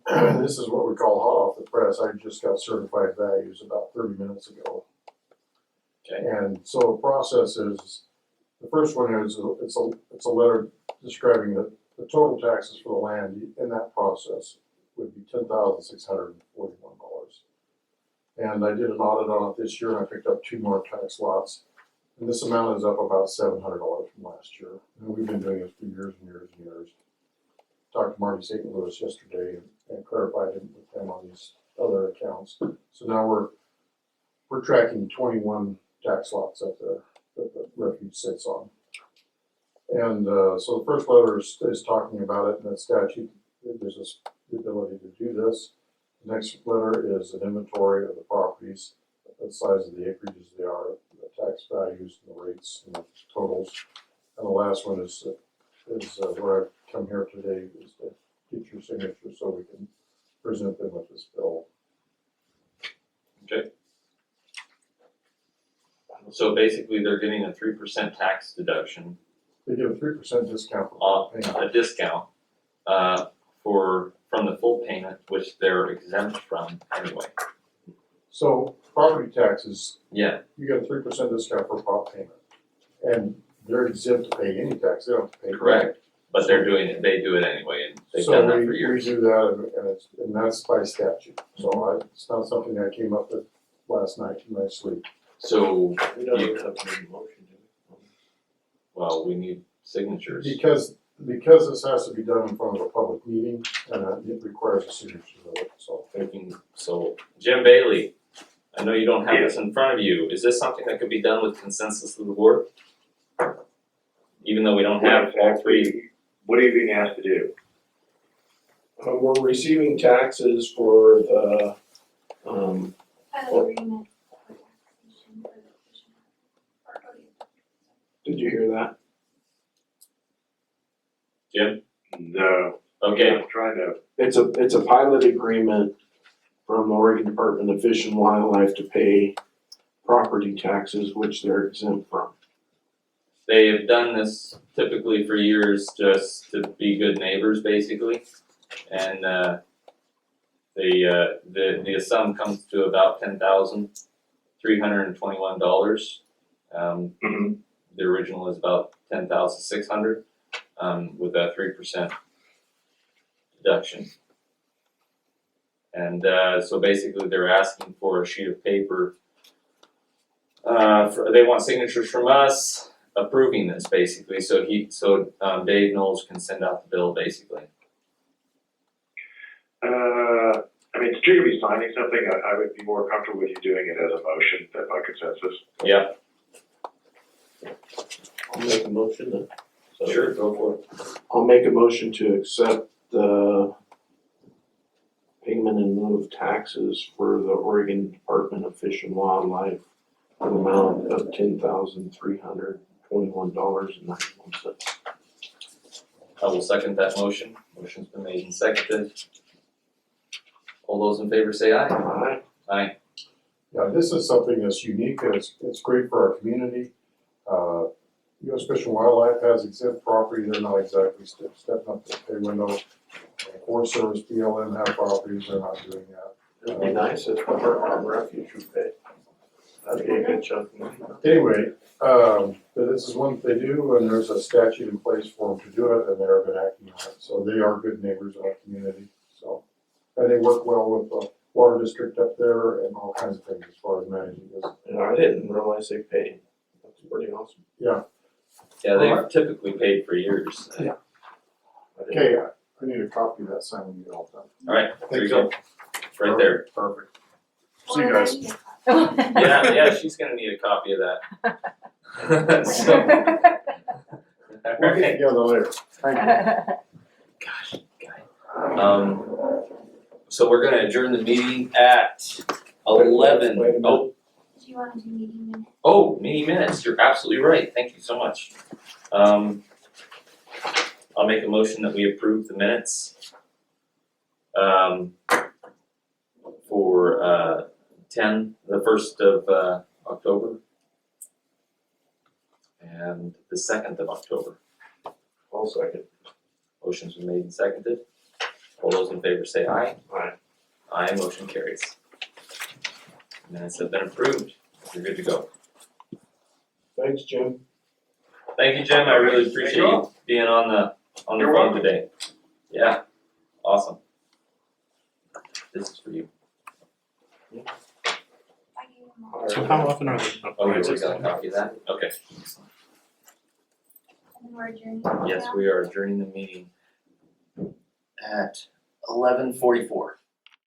this is what we call hot off the press. I just got certified values about 30 minutes ago. Okay. And so the process is, the first one is, it's a letter describing the total taxes for the land in that process would be $10,641. And I did an audit on it this year and I picked up 2 more tax lots. And this amount is up about $700 from last year. And we've been doing this for years and years and years. Talked to Marty St. Louis yesterday and clarified it with him on these other accounts. So now we're tracking 21 tax lots up there that the refuge sits on. And so the first letter is talking about it, and that statute there's this, the ability to do this. The next letter is an inventory of the properties, the size of the acreages they are, the tax values, and the rates, and the totals. And the last one is where I've come here today, is to get your signature so we can present them with this bill. Okay. So basically, they're getting a 3% tax deduction, They give a 3% discount for off payment. a discount, from the full payment, which they're exempt from anyway. So property taxes, Yeah, you get a 3% discount for prop payment. And they're exempt to pay any tax, they don't have to pay. correct, but they're doing it, they do it anyway, and they've So done that for years. we do that, and that's by statute, so it's not something I came up with last night in my sleep. So, We don't even have to make a motion, do we? well, we need signatures. Because this has to be done in front of a public meeting, and it requires a signature of it, so. So Jim Bailey, I know you don't have this in front of you, is this something that could be done with consensus of the board? Even though we don't have all three, What are you being asked to do? We're receiving taxes for the, File agreement for taxation for the fishing. Or, oh, yeah. did you hear that? Jim? No. Okay, I'm trying to, It's a pilot agreement from the Oregon Department of Fish and Wildlife to pay property taxes, which they're exempt from. they have done this typically for years just to be good neighbors, basically. And, the sum comes to about $10,321. mhm. The original is about $10,600, with that 3% deduction. And, so basically they're asking for a sheet of paper. They want signatures from us approving this, basically, so Dave Knowles can send out the bill, basically. I mean, to be signing something, I would be more comfortable with you doing it as a motion than by consensus. Yeah, I'll make a motion then. So sure, go for it. I'll make a motion to accept the payment in lieu of taxes for the Oregon Department of Fish and Wildlife for the amount of $10,321.91. I will second that motion. Motion's been made and seconded. All those in favor say aye. Aye. Aye. Yeah, this is something that's unique, and it's great for our community. U.S. Fish and Wildlife has exempt property, they're not exactly stepping up to the pay window. Forest Service, BLM have properties, they're not doing that. It'd be nice if the Department of Refuge would pay. That'd be a good chunk of money. Anyway, but this is one they do, and there's a statute in place for them to do it, and they're been acting on it, so they are good neighbors in our community, so. And they work well with the water district up there and all kinds of things as far as managing this. And I didn't realize they paid. That's pretty awesome. Yeah, they've typically paid for years. I didn't- Okay, I need a copy of that sign when you get all done. Alright, there you go. It's right there. Perfect. See you guys. Yeah, she's gonna need a copy of that. So, We'll get together later. Thank you. Gosh, guy. So we're gonna adjourn the meeting at 11. Wait a minute. Oh, Do you wanna do meeting minutes? oh, meeting minutes, you're absolutely right, thank you so much. I'll make a motion that we approve the minutes. For the 1st of October. And the 2nd of October. I'll second. Motion's been made and seconded. All those in favor say aye. Aye. Aye, motion carries. Minutes have been approved, you're good to go. Thanks, Jim. Thank you, Jim, I really appreciate you being on the You're phone welcome. today. Yeah, awesome. This is for you. I gave them all. So how often are they? Oh, you already got a copy of that? Okay. And then we're adjourning. Yes, now. we are adjourning the meeting at 11:44.